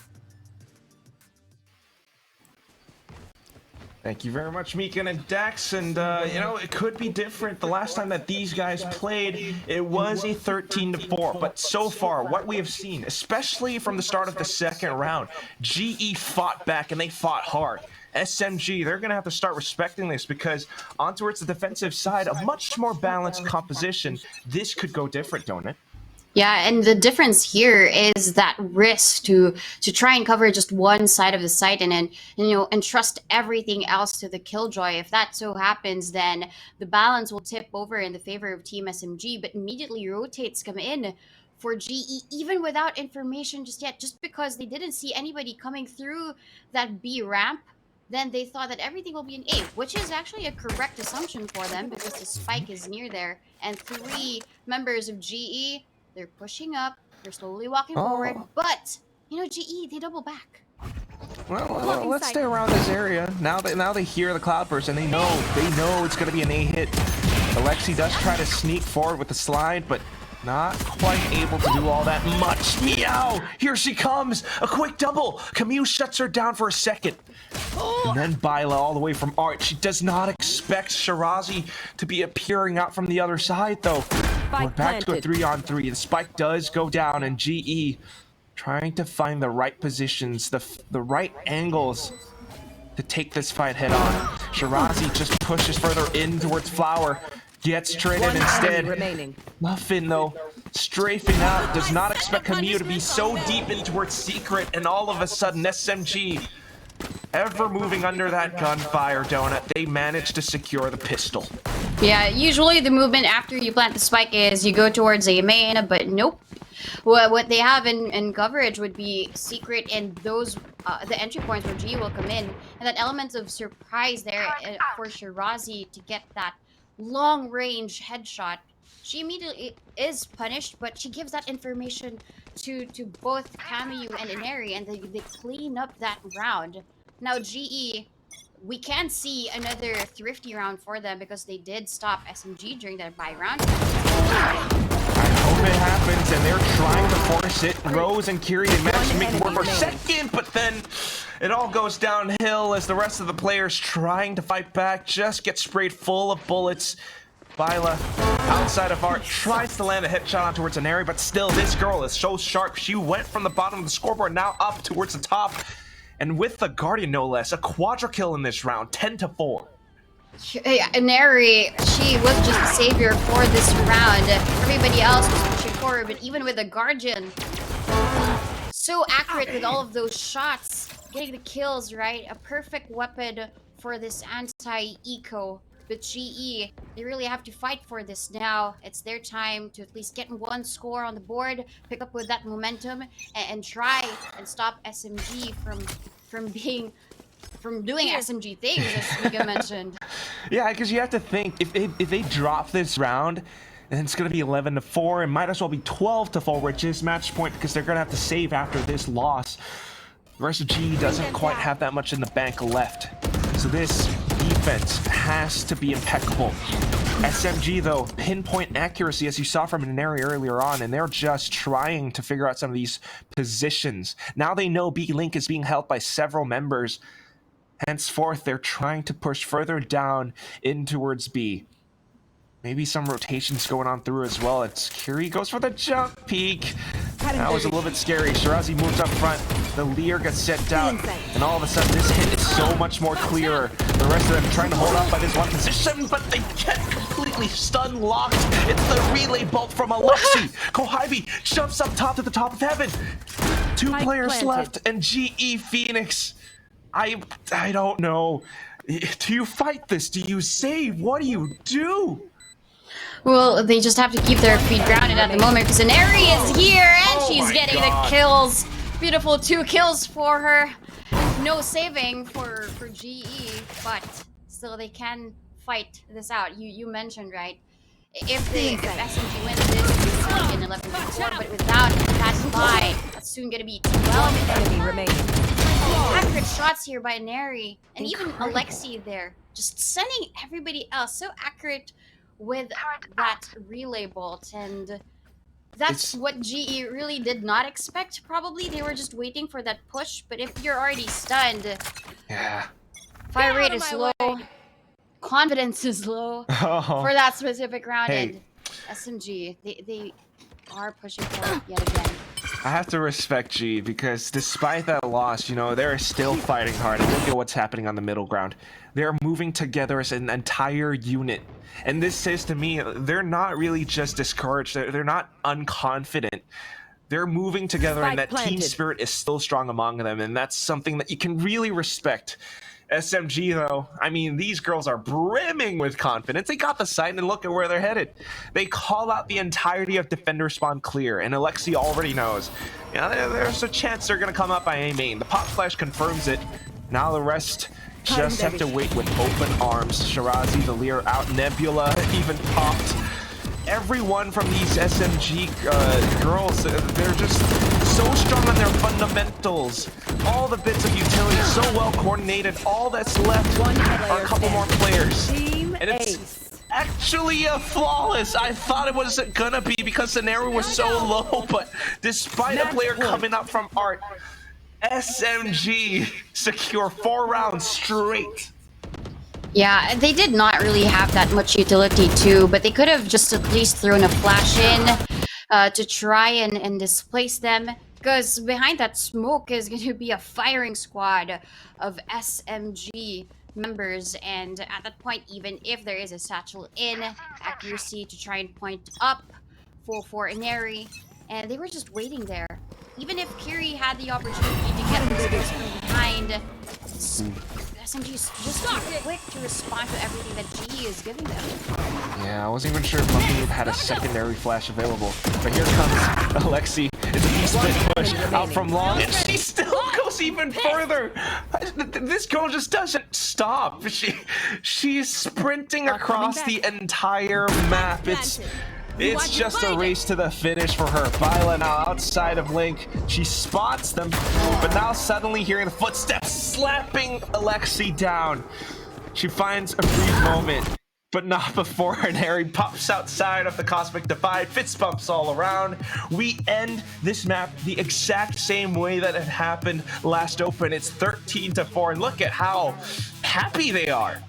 Thank you very much, Meekin and Dex. And, you know, it could be different. The last time that these guys played, it was a 13-4. But so far, what we have seen, especially from the start of the second round, GE fought back and they fought hard. SMG, they're going to have to start respecting this because on towards the defensive side, a much more balanced composition, this could go different, don't it? Yeah, and the difference here is that risk to try and cover just one side of the site and trust everything else to the Killjoy. If that so happens, then the balance will tip over in the favor of Team SMG, but immediately rotates come in for GE, even without information just yet, just because they didn't see anybody coming through that B ramp. Then they thought that everything will be an A, which is actually a correct assumption for them because the spike is near there. And 3 members of GE, they're pushing up, they're slowly walking forward, but, you know, GE, they double back. Well, let's stay around this area. Now they hear the Cloudburst and they know it's going to be an A hit. Alexi does try to sneak forward with the slide, but not quite able to do all that much. Meow! Here she comes! A quick double! Camille shuts her down for a second. And then Byla all the way from Art. She does not expect Shirazi to be appearing out from the other side, though. We're back to a 3-on-3. The spike does go down, and GE trying to find the right positions, the right angles to take this fight head on. Shirazi just pushes further in towards Flower. Gets traded instead. Muffin, though, strafing out, does not expect Camille to be so deep in towards Secret, and all of a sudden, SMG, ever moving under that gunfire donut, they manage to secure the pistol. Yeah, usually the movement after you plant the spike is you go towards a main, but nope. What they have in coverage would be Secret and those the entry points where G will come in, and that element of surprise there for Shirazi to get that long-range headshot. She immediately is punished, but she gives that information to both Camu and Inari, and they clean up that round. Now GE, we can see another thrifty round for them because they did stop SMG during that buy round. I hope it happens, and they're trying to force it. Rose and Kiri, they managed to make it work for a second, but then it all goes downhill as the rest of the players trying to fight back just get sprayed full of bullets. Byla, outside of Art, tries to land a headshot on towards Inari, but still, this girl is so sharp. She went from the bottom of the scoreboard now up towards the top. And with the Guardian, no less, a quadra kill in this round, 10-4. Inari, she was just the savior for this round. Everybody else was pushing forward, but even with the Guardian, so accurate with all of those shots, getting the kills, right? A perfect weapon for this anti-eco. But GE, they really have to fight for this now. It's their time to at least get one score on the board, pick up with that momentum, and try and stop SMG from doing SMG things, as Mika mentioned. Yeah, because you have to think, if they drop this round, and it's going to be 11-4, it might as well be 12-4, which is match point, because they're going to have to save after this loss. The rest of GE doesn't quite have that much in the bank left. So this defense has to be impeccable. SMG, though, pinpoint accuracy, as you saw from Inari earlier on, and they're just trying to figure out some of these positions. Now they know B-Link is being held by several members. Henceforth, they're trying to push further down in towards B. Maybe some rotations going on through as well. It's Kiri goes for the jump peek. That was a little bit scary. Shirazi moves up front. The Lear gets set down. And all of a sudden, this hit is so much more clearer. The rest of them trying to hold up by this one position, but they get completely stun locked. It's the relay bolt from Alexi. Kohibi jumps up top to the top of heaven. 2 players left, and GE Phoenix. I don't know. Do you fight this? Do you save? What do you do? Well, they just have to keep their feet grounded at the moment because Inari is here and she's getting the kills. Beautiful 2 kills for her. No saving for GE, but still they can fight this out. You mentioned, right? If SMG wins this, it's only an 11-4, but without that buy, that's soon gonna be 12 enemy remaining. accurate shots here by Neri, and even Alexi there, just sending everybody else so accurate with that relay bolt, and that's what GE really did not expect. Probably they were just waiting for that push, but if you're already stunned, yeah, fire rate is low, confidence is low for that specific round, and SMG, they are pushing for it yet again. I have to respect G because despite that loss, you know, they're still fighting hard. And look at what's happening on the middle ground. They're moving together as an entire unit. And this says to me, they're not really just discouraged. They're not unconfident. They're moving together and that team spirit is still strong among them. And that's something that you can really respect. SMG, though, I mean, these girls are brimming with confidence. They got the sight and look at where they're headed. They call out the entirety of defender spawn clear, and Alexi already knows. You know, there's a chance they're going to come up by A main. The pop flash confirms it. Now the rest just have to wait with open arms. Shirazi, the Lear out, Nebula even popped. Everyone from these SMG girls, they're just so strong on their fundamentals. All the bits of utility, so well coordinated. All that's left are a couple more players. And it's actually a flawless. I thought it wasn't gonna be because the scenario was so low, but despite a player coming up from Art, SMG secure 4 rounds straight. Yeah, they did not really have that much utility too, but they could have just at least thrown a flash in to try and displace them, because behind that smoke is going to be a firing squad of SMG members, and at that point, even if there is a satchel in, accuracy to try and point up for Inari, and they were just waiting there. Even if Kiri had the opportunity to get this from behind, SMG is just too quick to respond to everything that GE is giving them. Yeah, I wasn't even sure if Muffin had a secondary flash available. But here comes Alexi. It's a V-split push out from long, and she still goes even further. This girl just doesn't stop. She's sprinting across the entire map. It's just a race to the finish for her. Viola now outside of Link. She spots them, but now suddenly hearing the footsteps slapping Alexi down. She finds a brief moment, but not before Harry pops outside of the Cosmic Divide. Fist bumps all around. We end this map the exact same way that it happened last open. It's 13-4, and look at how happy they are.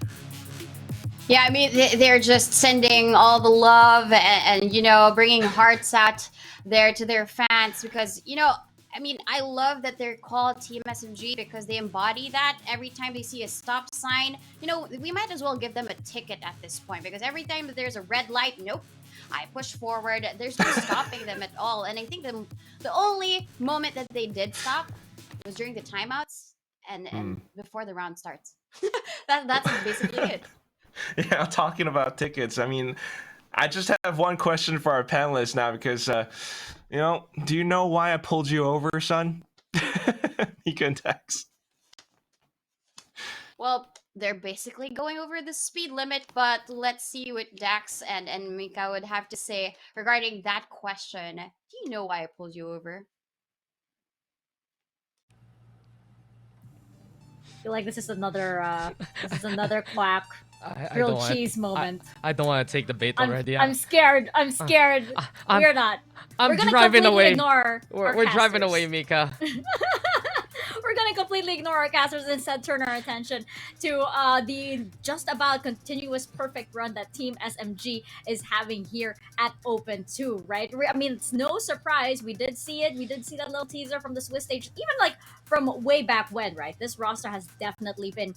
Yeah, I mean, they're just sending all the love and, you know, bringing hearts out there to their fans because, you know, I mean, I love that they're called Team SMG because they embody that. Every time they see a stop sign, you know, we might as well give them a ticket at this point because every time that there's a red light, nope, I push forward. There's no stopping them at all. And I think the only moment that they did stop was during the timeouts and before the round starts. That's basically it. Yeah, talking about tickets, I mean, I just have one question for our panelists now because, you know, do you know why I pulled you over, son? He can text. Well, they're basically going over the speed limit, but let's see what Dax and Mika would have to say regarding that question. Do you know why I pulled you over? I feel like this is another quack. Grilled cheese moment. I don't want to take the bait already. I'm scared. I'm scared. We're not. I'm We're gonna driving away. Ignore we're driving away, Mika. We're gonna completely ignore our casters and instead turn our attention to the just about continuous perfect run that Team SMG is having here at Open 2, right? I mean, it's no surprise. We did see it. We did see that little teaser from the Swiss stage, even like from way back when, right? This roster has definitely been,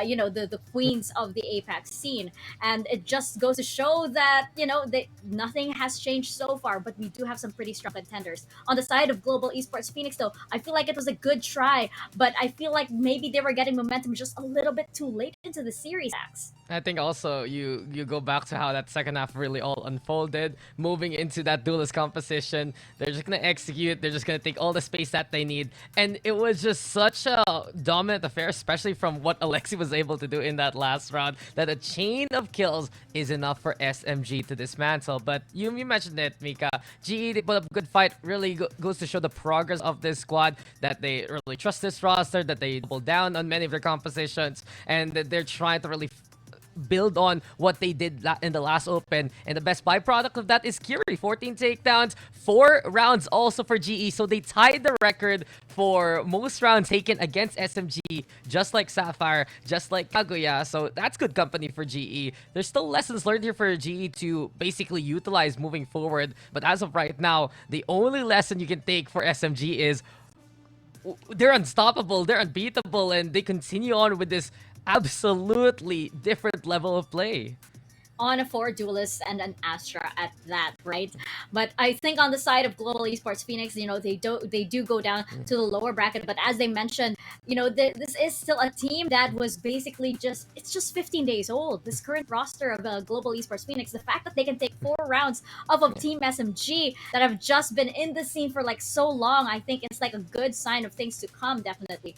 you know, the queens of the APAC scene. And it just goes to show that, you know, nothing has changed so far, but we do have some pretty strong contenders. On the side of Global Esports Phoenix, though, I feel like it was a good try, but I feel like maybe they were getting momentum just a little bit too late into the series, Axe. I think also you go back to how that second half really all unfolded. Moving into that duelist composition, they're just gonna execute. They're just gonna take all the space that they need, and it was just such a dominant affair, especially from what Alexi was able to do in that last round. That a chain of kills is enough for SMG to dismantle. But you mentioned it, Mika. GE they put up a good fight. Really goes to show the progress of this squad. That they really trust this roster. That they double down on many of their compositions, and that they're trying to really build on what they did in the last open. And the best byproduct of that is Curie. 14 takedowns, 4 rounds also for GE. So they tied the record for most rounds taken against SMG, just like Sapphire, just like Kaguya. So that's good company for GE. There's still lessons learned here for GE to basically utilize moving forward. But as of right now, the only lesson you can take for SMG is they're unstoppable, they're unbeatable, and they continue on with this absolutely different level of play. On a 4 duelist and an Astra at that, right? But I think on the side of Global Esports Phoenix, they do go down to the lower bracket. But as they mentioned, this is still a team that was basically just 15 days old. This current roster of Global Esports Phoenix, the fact that they can take 4 rounds of a team SMG that have just been in the scene for like so long, I think it's like a good sign of things to come. Definitely,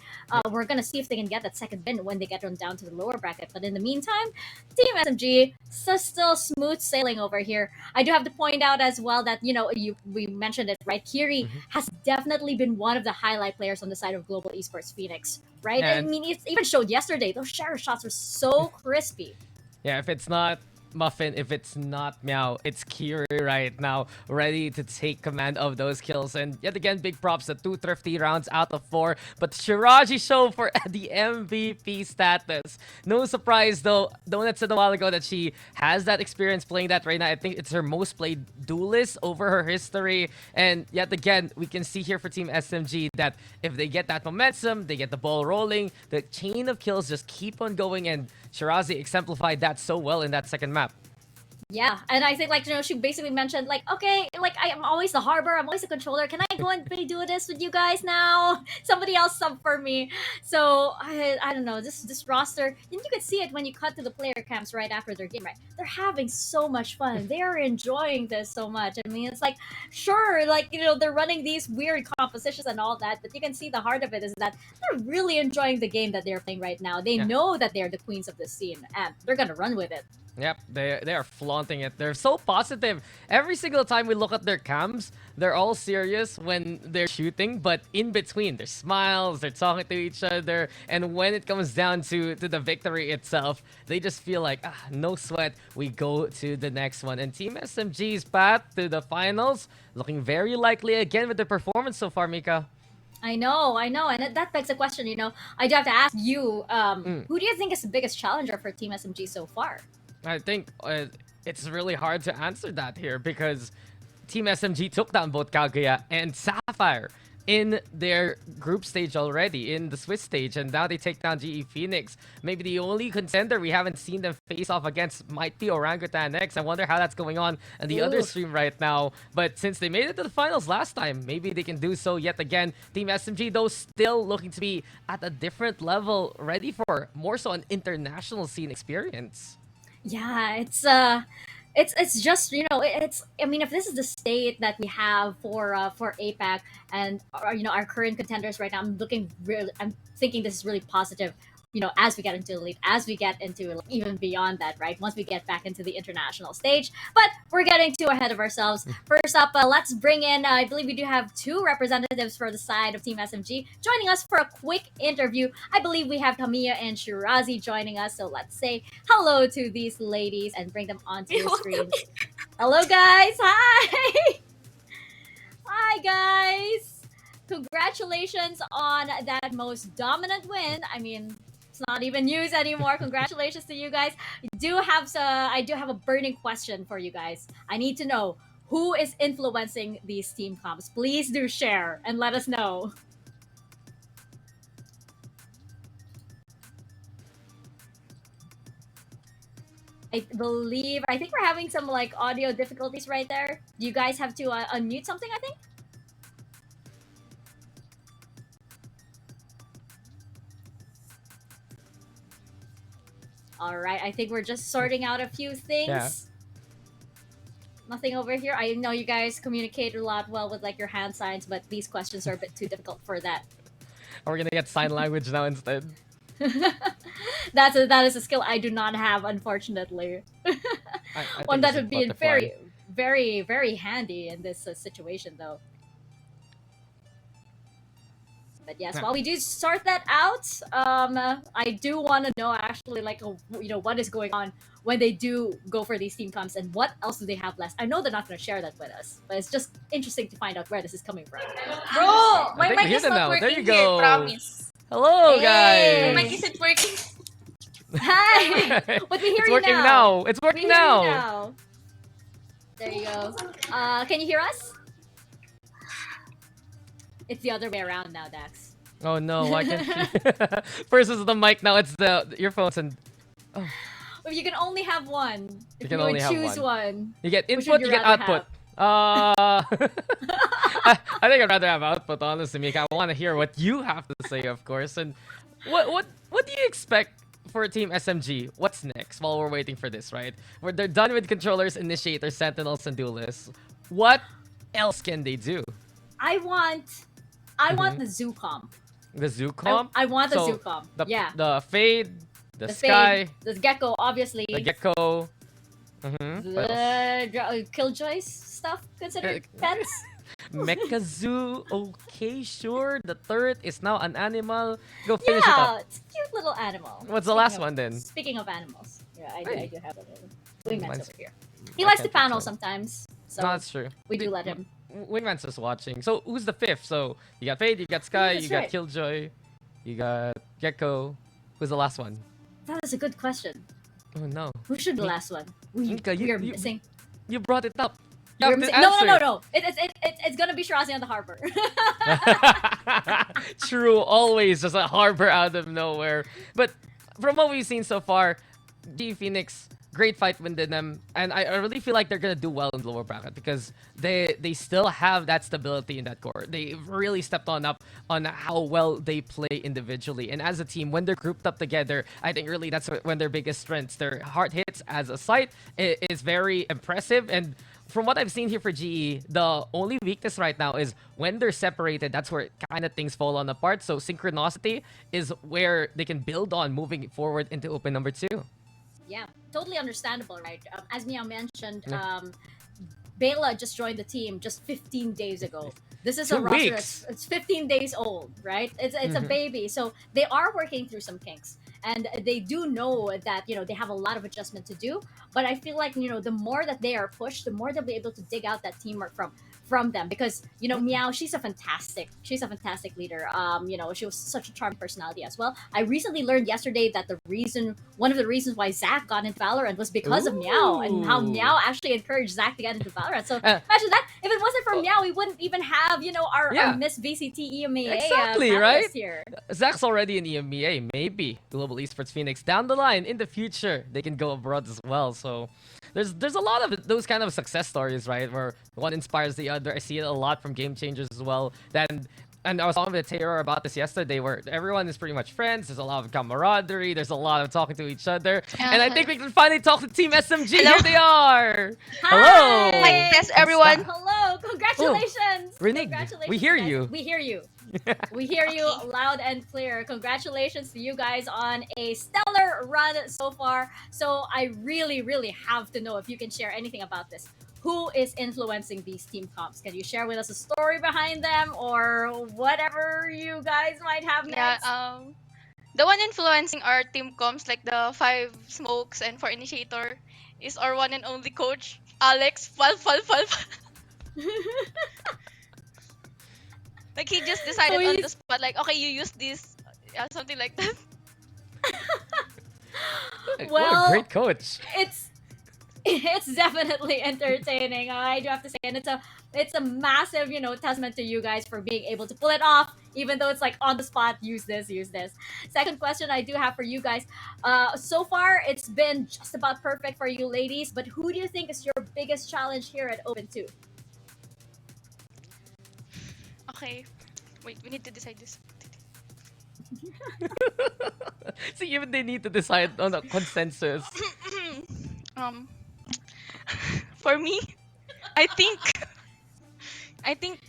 we're gonna see if they can get that second win when they get on down to the lower bracket. But in the meantime, Team SMG. Still smooth sailing over here. I do have to point out as well that we mentioned it, right? Kiri has definitely been one of the highlight players on the side of Global Esports Phoenix, right? And I mean, it even showed yesterday. Those share shots were so crispy. yeah, if it's not Muffin, if it's not Meow, it's Kiri right now, ready to take command of those kills. And yet again, big props to 2 thrifty rounds out of 4. But Shiraji show for the MVP status. No surprise though, Donut said a while ago that she has that experience playing that right now. I think it's her most played duelist over her history. And yet again, we can see here for Team SMG that if they get that momentum, they get the ball rolling, the chain of kills just keep on going, and Shirazi exemplified that so well in that second map. Yeah, and I think she basically mentioned okay, I'm always the harbor, I'm always the controller. Can I go and do this with you guys now? Somebody else sub for me. So I don't know, this roster, and you can see it when you cut to the player camps right after their game, right? They're having so much fun. They are enjoying this so much. I mean, it's sure, they're running these weird compositions and all that, but you can see the heart of it is that they're really enjoying the game that they're playing right now. They know that they're the queens of the scene, and they're gonna run with it. Yep, they are flaunting it. They're so positive. Every single time we look at their cams, they're all serious when they're shooting, but in between, their smiles, they're talking to each other, and when it comes down to the victory itself, they just feel like, no sweat, we go to the next one. And Team SMG's path to the finals, looking very likely again with the performance so far, Mika. I know, and that begs the question, I do have to ask you, who do you think is the biggest challenger for Team SMG so far? I think it's really hard to answer that here because Team SMG took down both Kaguya and Sapphire in their group stage already, in the Swiss stage, and now they take down GE Phoenix. Maybe the only contender we haven't seen them face off against might be Orangutan X. I wonder how that's going on in the other stream right now. But since they made it to the finals last time, maybe they can do so yet again. Team SMG, though, still looking to be at a different level, ready for more so an international scene experience. Yeah, it's just it's, I mean, if this is the state that we have for APAC and our current contenders right now, I'm thinking this is really positive. As we get into the league, as we get into even beyond that, right? Once we get back into the international stage. But we're getting too ahead of ourselves. First up, let's bring in, I believe we do have 2 representatives for the side of Team SMG joining us for a quick interview. I believe we have Tamiya and Shirazi joining us. So let's say hello to these ladies and bring them onto the screens. Hello, guys. Hi. Hi, guys. Congratulations on that most dominant win. I mean, it's not even news anymore. Congratulations to you guys. I do have a burning question for you guys. I need to know who is influencing these team comps. Please do share and let us know. I think we're having some audio difficulties right there. You guys have to unmute something, I think. All right, I think we're just sorting out a few things. Yeah. Nothing over here. I know you guys communicate a lot well with like your hand signs, but these questions are a bit too difficult for that. Are we gonna get sign language now instead? That is a skill I do not have, unfortunately. I One think that it's a would be butterfly. very handy in this situation, though. But yes, Yeah. while we do sort that out, I do want to know actually, like, what is going on when they do go for these team comps, and what else do they have left? I know they're not going to share that with us, but it's just interesting to find out where this is coming from. Bro, my think we mic hear is them not now. There working you here, go. promise. Hello, Hey. My guys. mic isn't working. Hi, but we hear It's you working now. now. It's We working hear you now. now. There you go. Can you hear us? It's the other way around now, Dax. Oh no, why can't you? First is the mic, now it's the earphones, and But you can only have one. You If can you would only have choose one. you get Which input, would you you get rather output. I think I'd rather have output, honestly, Mika. I want to hear what you have to say, of course. And what do you expect for Team SMG? What's next while we're waiting for this, right? Where they're done with controllers, initiators, sentinels, and duelists. What else can they do? I want the zoo comp. The zoo comp? I want the So, zoo comp. Yeah. The fade, the The sky, Fade, the gecko, obviously. the gecko. What else? The Killjoys stuff considered pets. Mecha zoo. Okay, sure. The turret is now an animal. Go finish it Yeah, up. it's a cute little animal. What's the last one then? Speaking of animals, yeah, I Hey. do have a wingman's Mine's- over here. He I likes to can't panel control. sometimes, so No, that's true. we do let him. Wingman's just watching. So who's the fifth? So you got Fade, you got Sky, that's you got right. Killjoy, you got Gecko. Who's the last one? That is a good question. Oh no. Who should be the last one? Nika, We are you- missing. You brought it up. You We're have to missing. No, answer no. It's gonna be Shirazi on the harbor. it. True, always just a harbor out of nowhere. But from what we've seen so far, G Phoenix, great fight within them, and I really feel like they're gonna do well in the lower bracket because they still have that stability in that core. They really stepped on how well they play individually, and as a team, when they're grouped up together, I think really that's when their biggest strengths. Their hard hits as a site is very impressive, and from what I've seen here for GE, the only weakness right now is when they're separated. That's where kind of things fall on apart. So synchronicity is where they can build on moving forward into open number 2. Yeah, totally understandable, right? As Meow mentioned, Yeah. Bela just joined the team just 15 days ago. This is 2 a roster weeks. it's 15 days old, right? It's a baby, so they are working through some kinks, and they do know that they have a lot of adjustment to do. But I feel like the more that they are pushed, the more they'll be able to dig out that teamwork from them, because Meow, she's a fantastic leader. She was such a charming personality as well. I recently learned yesterday that one of the reasons why Zach got into Valorant was because of Meow, and how Ooh. Meow actually encouraged Zach to get into Valorant. So imagine that. If it wasn't for Meow, we wouldn't even have our Yeah. Miss VCT EMEA Exactly, finalist right? here. Zach's already in EMEA, maybe Global Esports Phoenix. Down the line, in the future, they can go abroad as well. So there's a lot of those kind of success stories, right? Where one inspires the other. I see it a lot from Game Changers as well. And I was talking with Taylor about this yesterday, where everyone is pretty much friends. There's a lot of camaraderie. There's a lot of talking to each other. And I think we can finally talk to Team SMG. Hello. Here they are. Hi! Hello. Hi, yes, everyone. Hello! Congratulations! Renee, Congratulations, we hear guys. you. We hear you. We hear you loud and clear. Congratulations to you guys on a stellar run so far. So I really, really have to know if you can share anything about this. Who is influencing these team comps? Can you share with us a story behind them, or whatever you guys might have Yeah, next? the one influencing our team comps, like the 5 smokes and 4 initiator, is our one and only coach, Alex. Fal. Like, he just decided So on he's- the spot, like, okay, you use this, something like that. What a Well, great coach. It's definitely entertaining. I do have to say, and it's a massive testament to you guys for being able to pull it off, even though it's like on the spot. Use this. Second question I do have for you guys. So far it's been just about perfect for you ladies, but who do you think is your biggest challenge here at Open 2? Okay. Wait, we need to decide this. See, even they need to decide on a consensus. um, for me, I think, I think,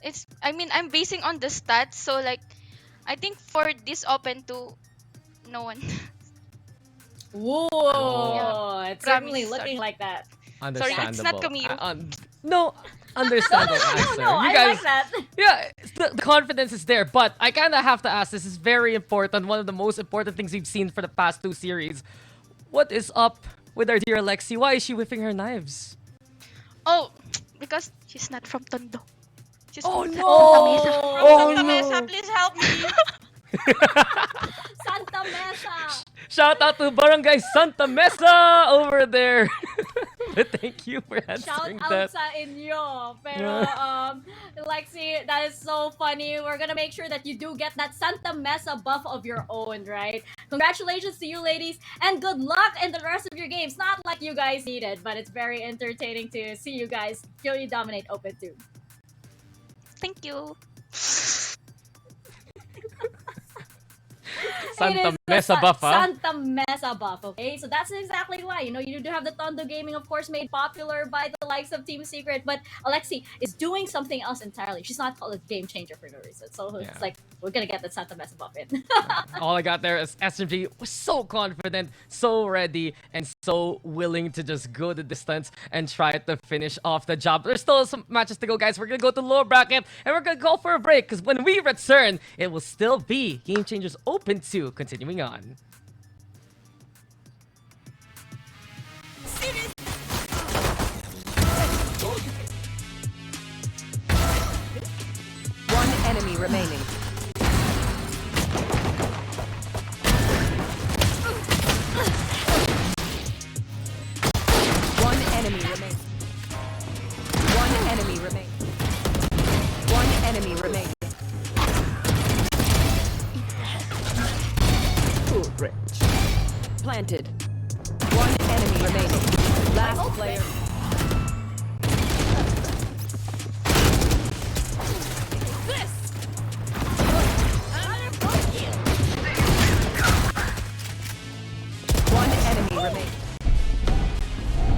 it's. I mean, I'm basing on the stats, so like, I think for this Open 2, no one. Whoa, Yeah, it's certainly promise. looking like that. Sorry, it's not Understandable. Camille. No, understandable answer. No, You I guys, like that. yeah, the confidence is there, but I kind of have to ask. This is very important. One of the most important things we've seen for the past 2 series. What is up with our dear Alexi? Why is she whipping her knives? Oh, because she's not from Tondo. She's Oh from no! Santa Mesa. Oh Santa no! Mesa, please help me. Santa Mesa. Shout out to Barangay Santa Mesa over there. But thank you for Shout answering out that. sa inyo. Pero, Lexi, that is so funny. We're gonna make sure that you do get that Santa Mesa buff of your own, right? Congratulations to you, ladies, and good luck in the rest of your games. Not like you guys need it, but it's very entertaining to see you guys really dominate Open 2. Thank you. Santa It is Mesa the buff, huh? Santa Mesa buff, okay? So that's exactly why. You know, you do have the Tondo Gaming, of course, made popular by the likes of Team Secret, but Alexi is doing something else entirely. She's not called a game changer for no reason. So Yeah. it's like, we're gonna get the Santa Mesa buff in. All I got there is SMG was so confident, so ready, and so willing to just go the distance and try to finish off the job. There's still some matches to go, guys. We're gonna go to lower bracket and we're gonna go for a break because when we return, it will still be Game Changers Open 2 continuing on. One enemy remaining. One enemy remaining. One enemy remaining. One enemy remaining. Planted. One enemy remaining. Last player. One enemy remaining.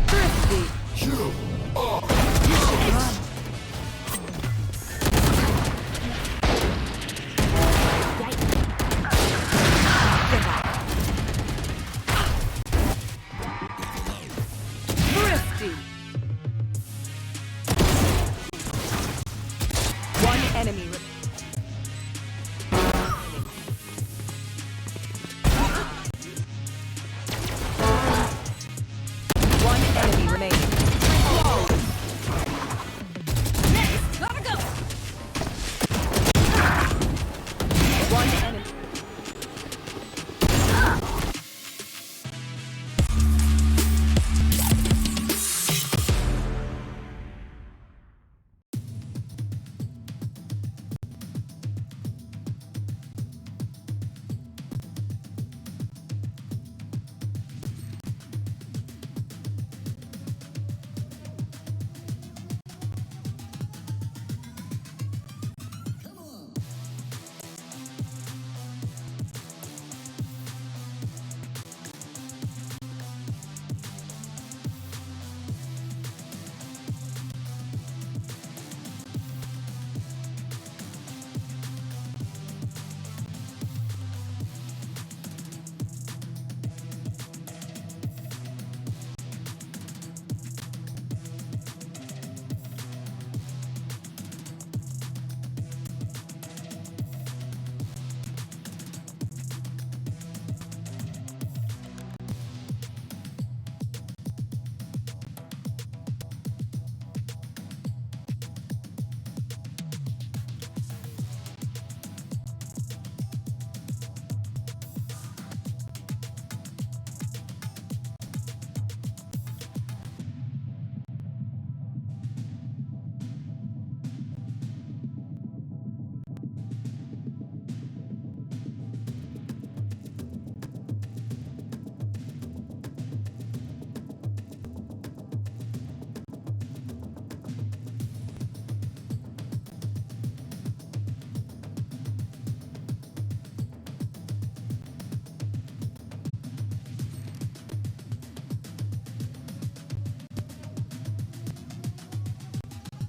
Thrifty. Thrifty. One enemy remaining.